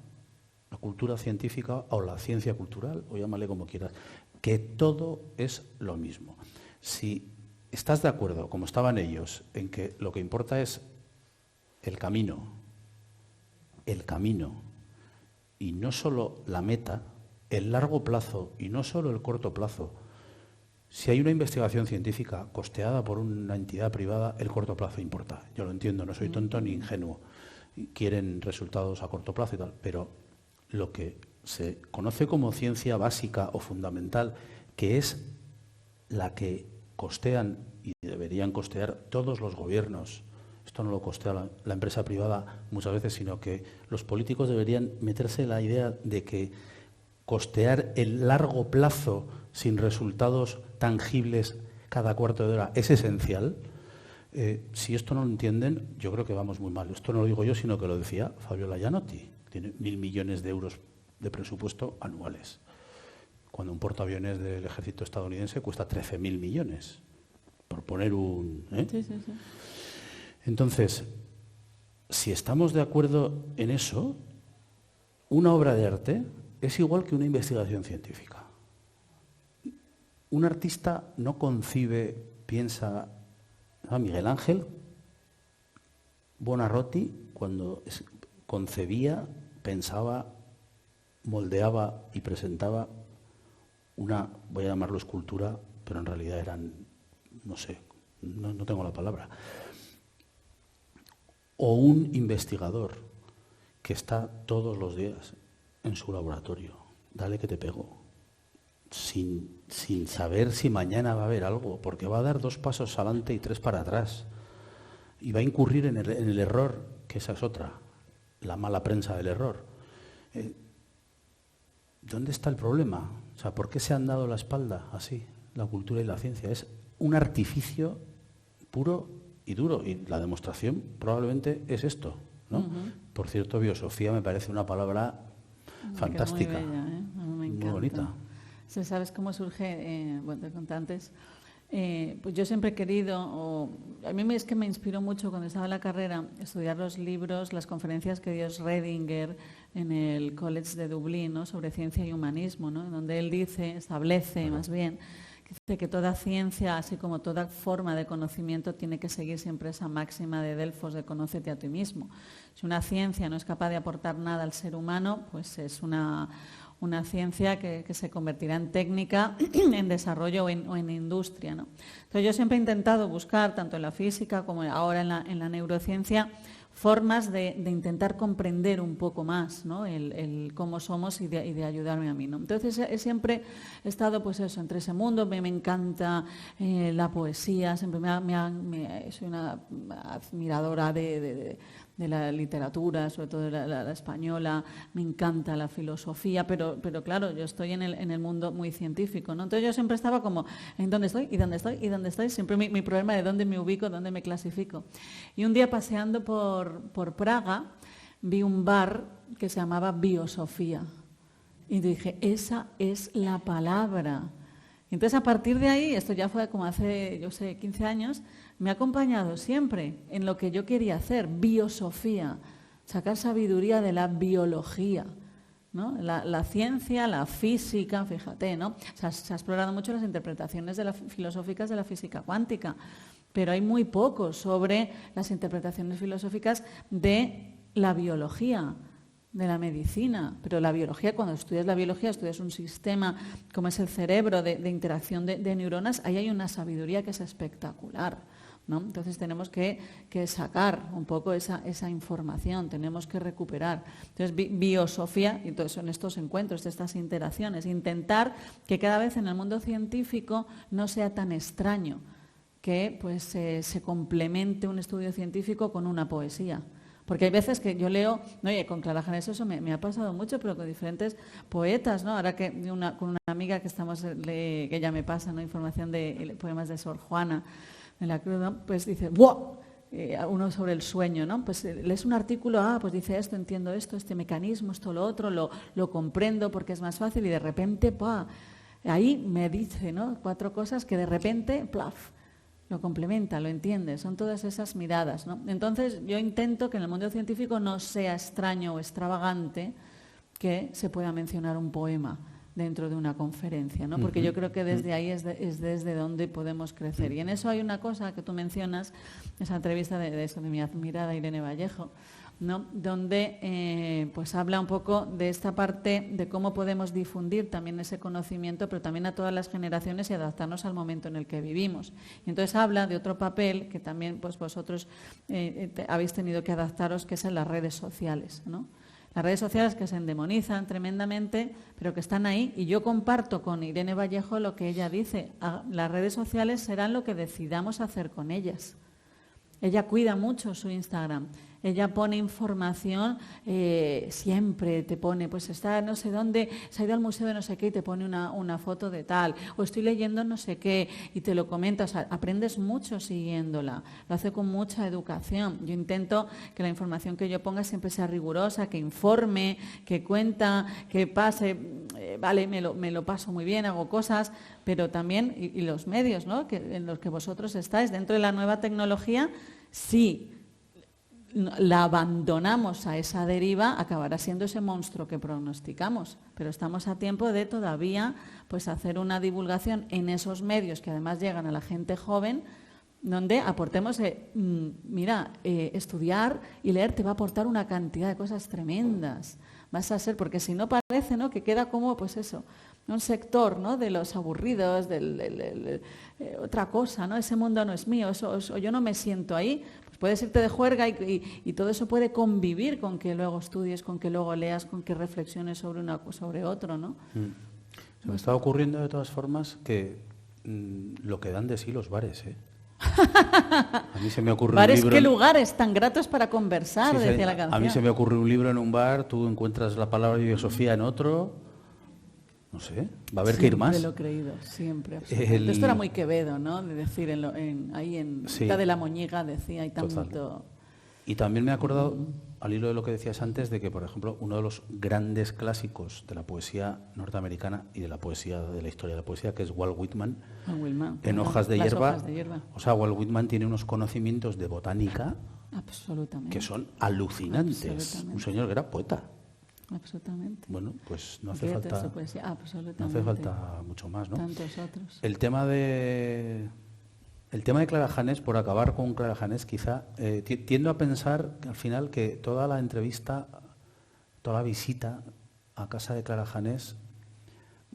La cultura científica o la ciencia cultural, o llámale como quieras, que todo es lo mismo. Si estás de acuerdo, como estaban ellos, en que lo que importa es el camino, y no solo la meta, el largo plazo y no solo el corto plazo. Si hay una investigación científica costeada por una entidad privada, el corto plazo importa. Yo lo entiendo, no soy tonto ni ingenuo. Quieren resultados a corto plazo y tal, pero lo que se conoce como ciencia básica o fundamental, que es la que costean y deberían costear todos los gobiernos. Esto no lo costea la empresa privada muchas veces, sino que los políticos deberían meterse en la idea de que costear el largo plazo sin resultados tangibles cada cuarto de hora es esencial. Si esto no lo entienden, yo creo que vamos muy mal. Esto no lo digo yo, sino que lo decía Fabiola Gianotti. Tiene 1.000 millones de euros de presupuesto anuales, cuando un portaaviones del ejército estadounidense cuesta 13.000 millones, por poner un... Sí. Entonces, si estamos de acuerdo en eso, una obra de arte es igual que una investigación científica. Un artista no concibe, piensa... Miguel Ángel Buonarroti, cuando concebía, pensaba, moldeaba y presentaba una, voy a llamarlo escultura, pero en realidad eran, no sé, no tengo la palabra, o un investigador que está todos los días en su laboratorio, dale que te pego, sin saber si mañana va a haber algo, porque va a dar 2 pasos adelante y 3 para atrás, y va a incurrir en el error, que esa es otra, la mala prensa del error. ¿Dónde está el problema? O sea, ¿por qué se han dado la espalda así, la cultura y la ciencia? Es un artificio puro y duro, y la demostración probablemente es esto, ¿no? Uh-huh. Por cierto, biosofía me parece una palabra fantástica, muy bella, ¿eh? A mí me encanta. muy bonita. ¿Sabes cómo surge? Bueno, te conté antes. Pues yo siempre he querido, a mí es que me inspiró mucho cuando estaba en la carrera, estudiar los libros, las conferencias que dio Redinger en el College de Dublín, ¿no? Sobre ciencia y humanismo, ¿no? Donde él establece más bien, que toda ciencia, así como toda forma de conocimiento, tiene que seguir siempre esa máxima de Delfos de conócete a ti mismo. Si una ciencia no es capaz de aportar nada al ser humano, pues es una ciencia que se convertirá en técnica, en desarrollo o en industria, ¿no? Entonces yo siempre he intentado buscar, tanto en la física como ahora en la neurociencia, formas de intentar comprender un poco más, ¿no? el cómo somos y de ayudarme a mí, ¿no? Entonces siempre he estado pues eso, entre ese mundo. Me encanta la poesía, siempre soy una admiradora de la literatura, sobre todo la española, me encanta la filosofía, pero claro, yo estoy en el mundo muy científico, ¿no? Entonces yo siempre estaba como, ¿en dónde estoy? ¿Y dónde estoy? ¿Y dónde estoy? Siempre mi problema de dónde me ubico, dónde me clasifico. Y un día paseando por Praga, vi un bar que se llamaba Biosofía. Y dije, esa es la palabra. Entonces, a partir de ahí, esto ya fue como hace, 15 años, me ha acompañado siempre en lo que yo quería hacer, biosofía, sacar sabiduría de la biología, ¿no? La ciencia, la física, fíjate, ¿no? Se ha explorado mucho las interpretaciones filosóficas de la física cuántica, pero hay muy poco sobre las interpretaciones filosóficas de la biología, de la medicina, pero la biología, cuando estudias la biología, estudias un sistema como es el cerebro de interacción de neuronas, ahí hay una sabiduría que es espectacular, ¿no? Entonces tenemos que sacar un poco esa información, tenemos que recuperar. Entonces, biosofía, y todo eso en estos encuentros, estas interacciones, intentar que cada vez en el mundo científico no sea tan extraño que pues se complemente un estudio científico con una poesía. Porque hay veces que yo leo, oye, con Clara Janés eso me ha pasado mucho, pero con diferentes poetas, ¿no? Ahora que con una amiga que que ella me pasa, ¿no?, información de poemas de Sor Juana de la Cruz, ¿no? Pues dice, ¡wow! Uno sobre el sueño, ¿no? Pues lees un artículo, pues dice esto, entiendo esto, este mecanismo, esto, lo otro, lo comprendo porque es más fácil, y de repente, ¡pah! Ahí me dice, ¿no?, 4 cosas que de repente, ¡plaf!, lo complementa, lo entiende, son todas esas miradas, ¿no? Entonces yo intento que en el mundo científico no sea extraño o extravagante que se pueda mencionar un poema dentro de una conferencia, ¿no? Porque yo creo que desde ahí es desde donde podemos crecer. Y en eso hay una cosa que tú mencionas, esa entrevista de mi admirada Irene Vallejo, ¿no?, donde pues habla un poco de esta parte de cómo podemos difundir también ese conocimiento, pero también a todas las generaciones y adaptarnos al momento en el que vivimos. Y entonces habla de otro papel que también pues vosotros habéis tenido que adaptaros, que es en las redes sociales, ¿no? Las redes sociales que se endemonizan tremendamente, pero que están ahí. Y yo comparto con Irene Vallejo lo que ella dice. Las redes sociales serán lo que decidamos hacer con ellas. Ella cuida mucho su Instagram. Ella pone información, siempre te pone, pues está no sé dónde, se ha ido al museo de no sé qué y te pone una foto de tal, o estoy leyendo no sé qué y te lo comenta. O sea, aprendes mucho siguiéndola, lo hace con mucha educación. Yo intento que la información que yo ponga siempre sea rigurosa, que informe, que cuenta, que pase, vale, me lo paso muy bien, hago cosas, pero también, y los medios, ¿no?, en los que vosotros estáis, dentro de la nueva tecnología, sí, la abandonamos a esa deriva, acabará siendo ese monstruo que pronosticamos, pero estamos a tiempo de todavía pues hacer una divulgación en esos medios que además llegan a la gente joven, donde aportemos, estudiar y leer te va a aportar una cantidad de cosas tremendas. Vas a ser, porque si no parece, ¿no?, que queda como, pues eso, un sector, ¿no?, de los aburridos, otra cosa, ¿no? Ese mundo no es mío, o yo no me siento ahí. Pues puedes irte de juerga y todo eso puede convivir con que luego estudies, con que luego leas, con que reflexiones sobre otro, ¿no? Se me está ocurriendo de todas formas que lo que dan de sí los bares, ¿eh? A mí se me ocurre ¿Bares un libro qué lugares tan gratos para conversar? Sí, decía la canción. A mí se me ocurre un libro en un bar, tú encuentras la palabra biosofía en otro, no sé, va a haber que ir más. Siempre lo he creído, siempre. Esto era muy Quevedo, ¿no? De decir, ahí en Sí. mitad de la Moñiga decía, hay tanto... Total. Y también me he acordado, al hilo de lo que decías antes, de que, por ejemplo, uno de los grandes clásicos de la poesía norteamericana y de la poesía, de la historia de la poesía, que es Walt Whitman, en Hojas de Hierba. O sea, Walt Whitman tiene unos conocimientos de botánica absolutamente, que son alucinantes. Absolutamente. Un señor que era poeta. Absolutamente. Bueno, pues no hace falta mucho más, ¿no? Tantos otros. El tema de Clara Janés, por acabar con Clara Janés, quizá tiendo a pensar que al final que toda la entrevista, toda la visita a casa de Clara Janés,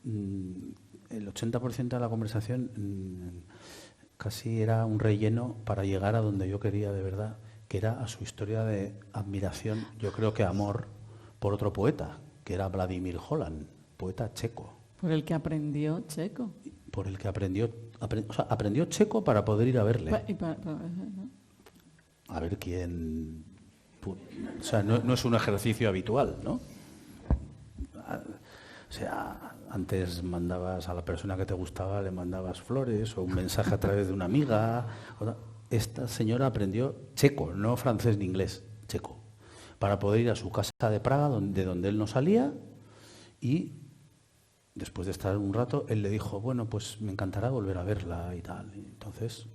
el 80% de la conversación casi era un relleno para llegar a donde yo quería de verdad, que era a su historia de admiración, yo creo que amor, por otro poeta, que era Vladimir Holland, poeta checo. Por el que aprendió checo. Por el que aprendió checo para poder ir a verle. A ver quién O sea, no es un ejercicio habitual, ¿no? O sea, antes mandabas a la persona que te gustaba, le mandabas flores o un mensaje a través de una amiga. Esta señora aprendió checo, no francés ni inglés, checo, para poder ir a su casa de Praga, de donde él no salía, y después de estar un rato, él le dijo, bueno, pues me encantará volver a verla y tal. Y entonces,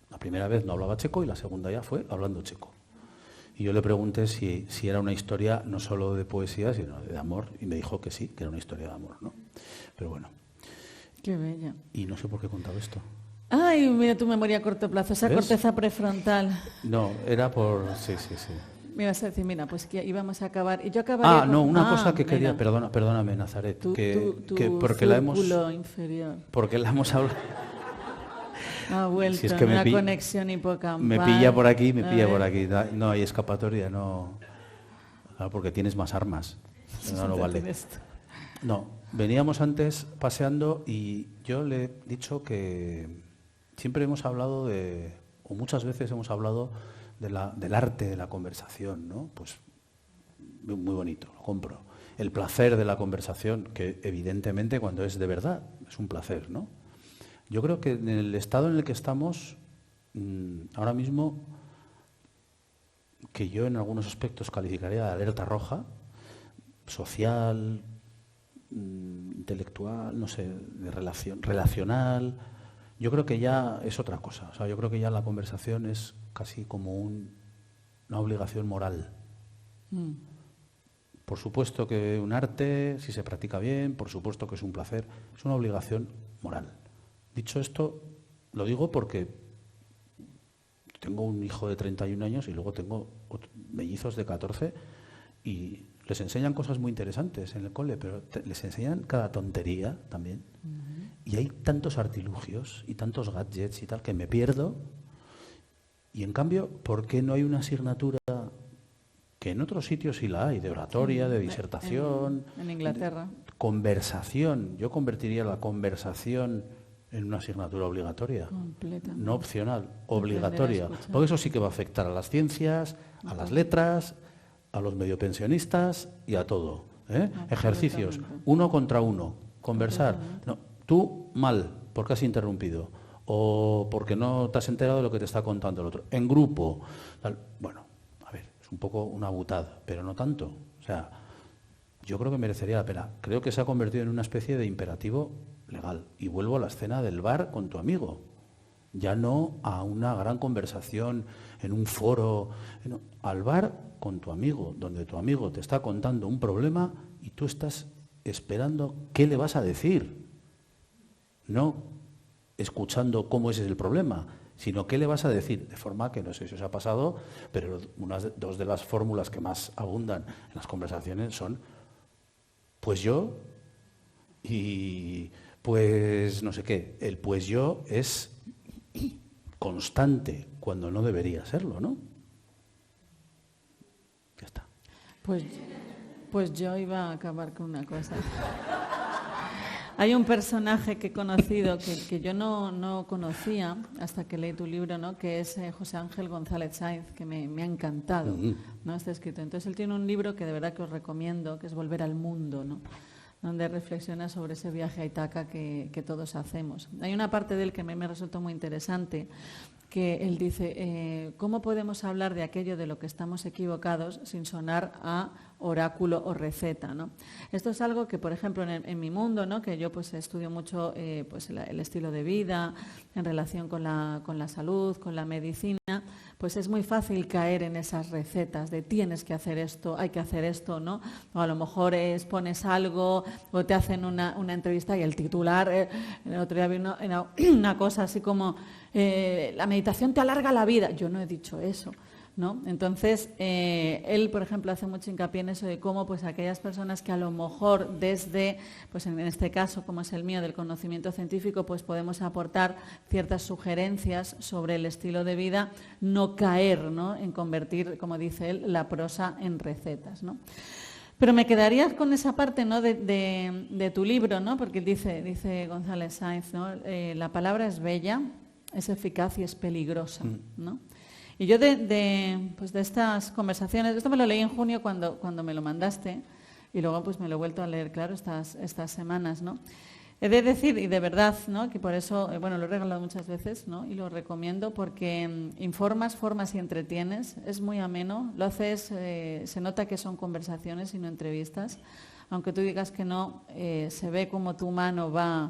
la primera vez no hablaba checo y la segunda ya fue hablando checo. Y yo le pregunté si era una historia no solo de poesía, sino de amor, y me dijo que sí, que era una historia de amor, ¿no? Pero bueno. Qué bella. Y no sé por qué he contado esto. Ay, mira tu memoria a corto plazo, esa ¿Ves? corteza prefrontal. No, era por... Sí. Me ibas a decir, mira, pues que íbamos a acabar. Y yo acabaría no, una cosa que mira. quería... Perdóname, Nazaret. Tu que porque la hemos... inferior. Porque la hemos hablado... Ha vuelto Si es que una conexión hipocampal. me pilla por aquí, por aquí. No hay escapatoria, no... Claro, porque tienes más armas. No vale. No, veníamos antes paseando y yo le he dicho que siempre hemos hablado o muchas veces hemos hablado del arte de la conversación, ¿no? Pues muy bonito, lo compro. El placer de la conversación, que evidentemente cuando es de verdad, es un placer, ¿no? Yo creo que en el estado en el que estamos, ahora mismo, que yo en algunos aspectos calificaría de alerta roja, social, intelectual, no sé, de relacional, yo creo que ya es otra cosa. O sea, yo creo que ya la conversación es casi como una obligación moral. Por supuesto que un arte, si se practica bien, por supuesto que es un placer, es una obligación moral. Dicho esto, lo digo porque tengo un hijo de 31 años y luego tengo mellizos de 14 y les enseñan cosas muy interesantes en el cole, pero les enseñan cada tontería también. Y hay tantos artilugios y tantos gadgets y tal que me pierdo. Y en cambio, ¿por qué no hay una asignatura que en otros sitios sí la hay, de oratoria, de disertación? En Inglaterra. Conversación. Yo convertiría la conversación en una asignatura obligatoria, no opcional, obligatoria. Porque eso sí que va a afectar a las ciencias, a las letras, a los mediopensionistas y a todo. Ejercicios, 1 contra 1, conversar. No, tú mal, porque has interrumpido, o porque no te has enterado de lo que te está contando el otro. En grupo, tal. Bueno, a ver, es un poco una butada, pero no tanto. O sea, yo creo que merecería la pena. Creo que se ha convertido en una especie de imperativo legal. Y vuelvo a la escena del bar con tu amigo. Ya no a una gran conversación en un foro. No, al bar con tu amigo, donde tu amigo te está contando un problema y tú estás esperando qué le vas a decir. No escuchando cómo ese es el problema, sino qué le vas a decir. De forma que, no sé si os ha pasado, pero dos de las fórmulas que más abundan en las conversaciones son pues yo y pues no sé qué. El pues yo es constante cuando no debería serlo, ¿no? Ya está. Pues yo iba a acabar con una cosa. Hay un personaje que he conocido, que yo no conocía hasta que leí tu libro, ¿no? Que es José Ángel González Sáenz, que me ha encantado, ¿no? Este escrito. Entonces él tiene un libro que de verdad que os recomiendo, que es Volver al Mundo, ¿no? Donde reflexiona sobre ese viaje a Ítaca que todos hacemos. Hay una parte de él que a mí me resultó muy interesante, que él dice, ¿cómo podemos hablar de aquello de lo que estamos equivocados sin sonar a oráculo o receta, ¿no? Esto es algo que, por ejemplo, en mi mundo, ¿no? Que yo pues estudio mucho pues el estilo de vida en relación con la salud, con la medicina, pues es muy fácil caer en esas recetas de tienes que hacer esto, hay que hacer esto, ¿no? O a lo mejor pones algo o te hacen una entrevista y el titular, el otro día vi una cosa así como la meditación te alarga la vida. Yo no he dicho eso, ¿no? Entonces, él, por ejemplo, hace mucho hincapié en eso de cómo pues aquellas personas que a lo mejor desde, pues en este caso, como es el mío, del conocimiento científico, pues podemos aportar ciertas sugerencias sobre el estilo de vida, no caer, ¿no? En convertir, como dice él, la prosa en recetas, ¿no? Pero me quedaría con esa parte, ¿no? de tu libro, ¿no? Porque dice González Sáenz, ¿no? La palabra es bella, es eficaz y es peligrosa, ¿no? Y yo de estas conversaciones, esto me lo leí en junio cuando me lo mandaste, y luego pues me lo he vuelto a leer, claro, estas semanas, ¿no? He de decir, y de verdad, ¿no?, que por eso, bueno, lo he regalado muchas veces, ¿no?, y lo recomiendo porque informas, formas y entretienes, es muy ameno, lo haces, se nota que son conversaciones y no entrevistas, aunque tú digas que no, se ve como tu mano va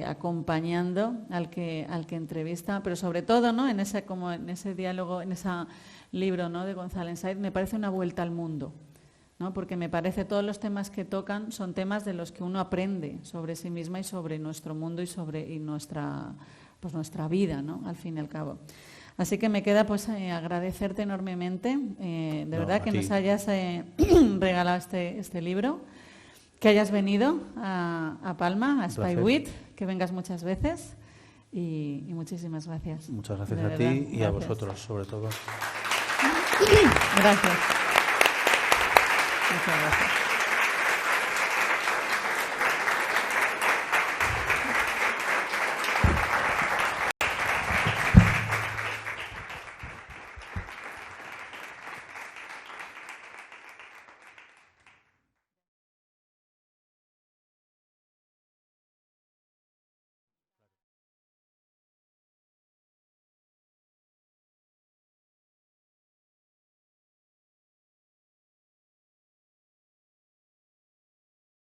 acompañando al que entrevista, pero sobre todo, ¿no?, en ese diálogo, en ese libro, ¿no?, de Gonzalo Said, me parece una vuelta al mundo, ¿no?, porque me parece todos los temas que tocan son temas de los que uno aprende sobre sí misma y sobre nuestro mundo y nuestra vida, ¿no?, al fin y al cabo. Así que me queda pues agradecerte enormemente, de verdad, que nos hayas regalado este libro, que hayas venido a Palma, a SpyWit, que vengas muchas veces y muchísimas gracias. Muchas gracias a ti y a vosotros, sobre todo. Gracias. Muchas gracias.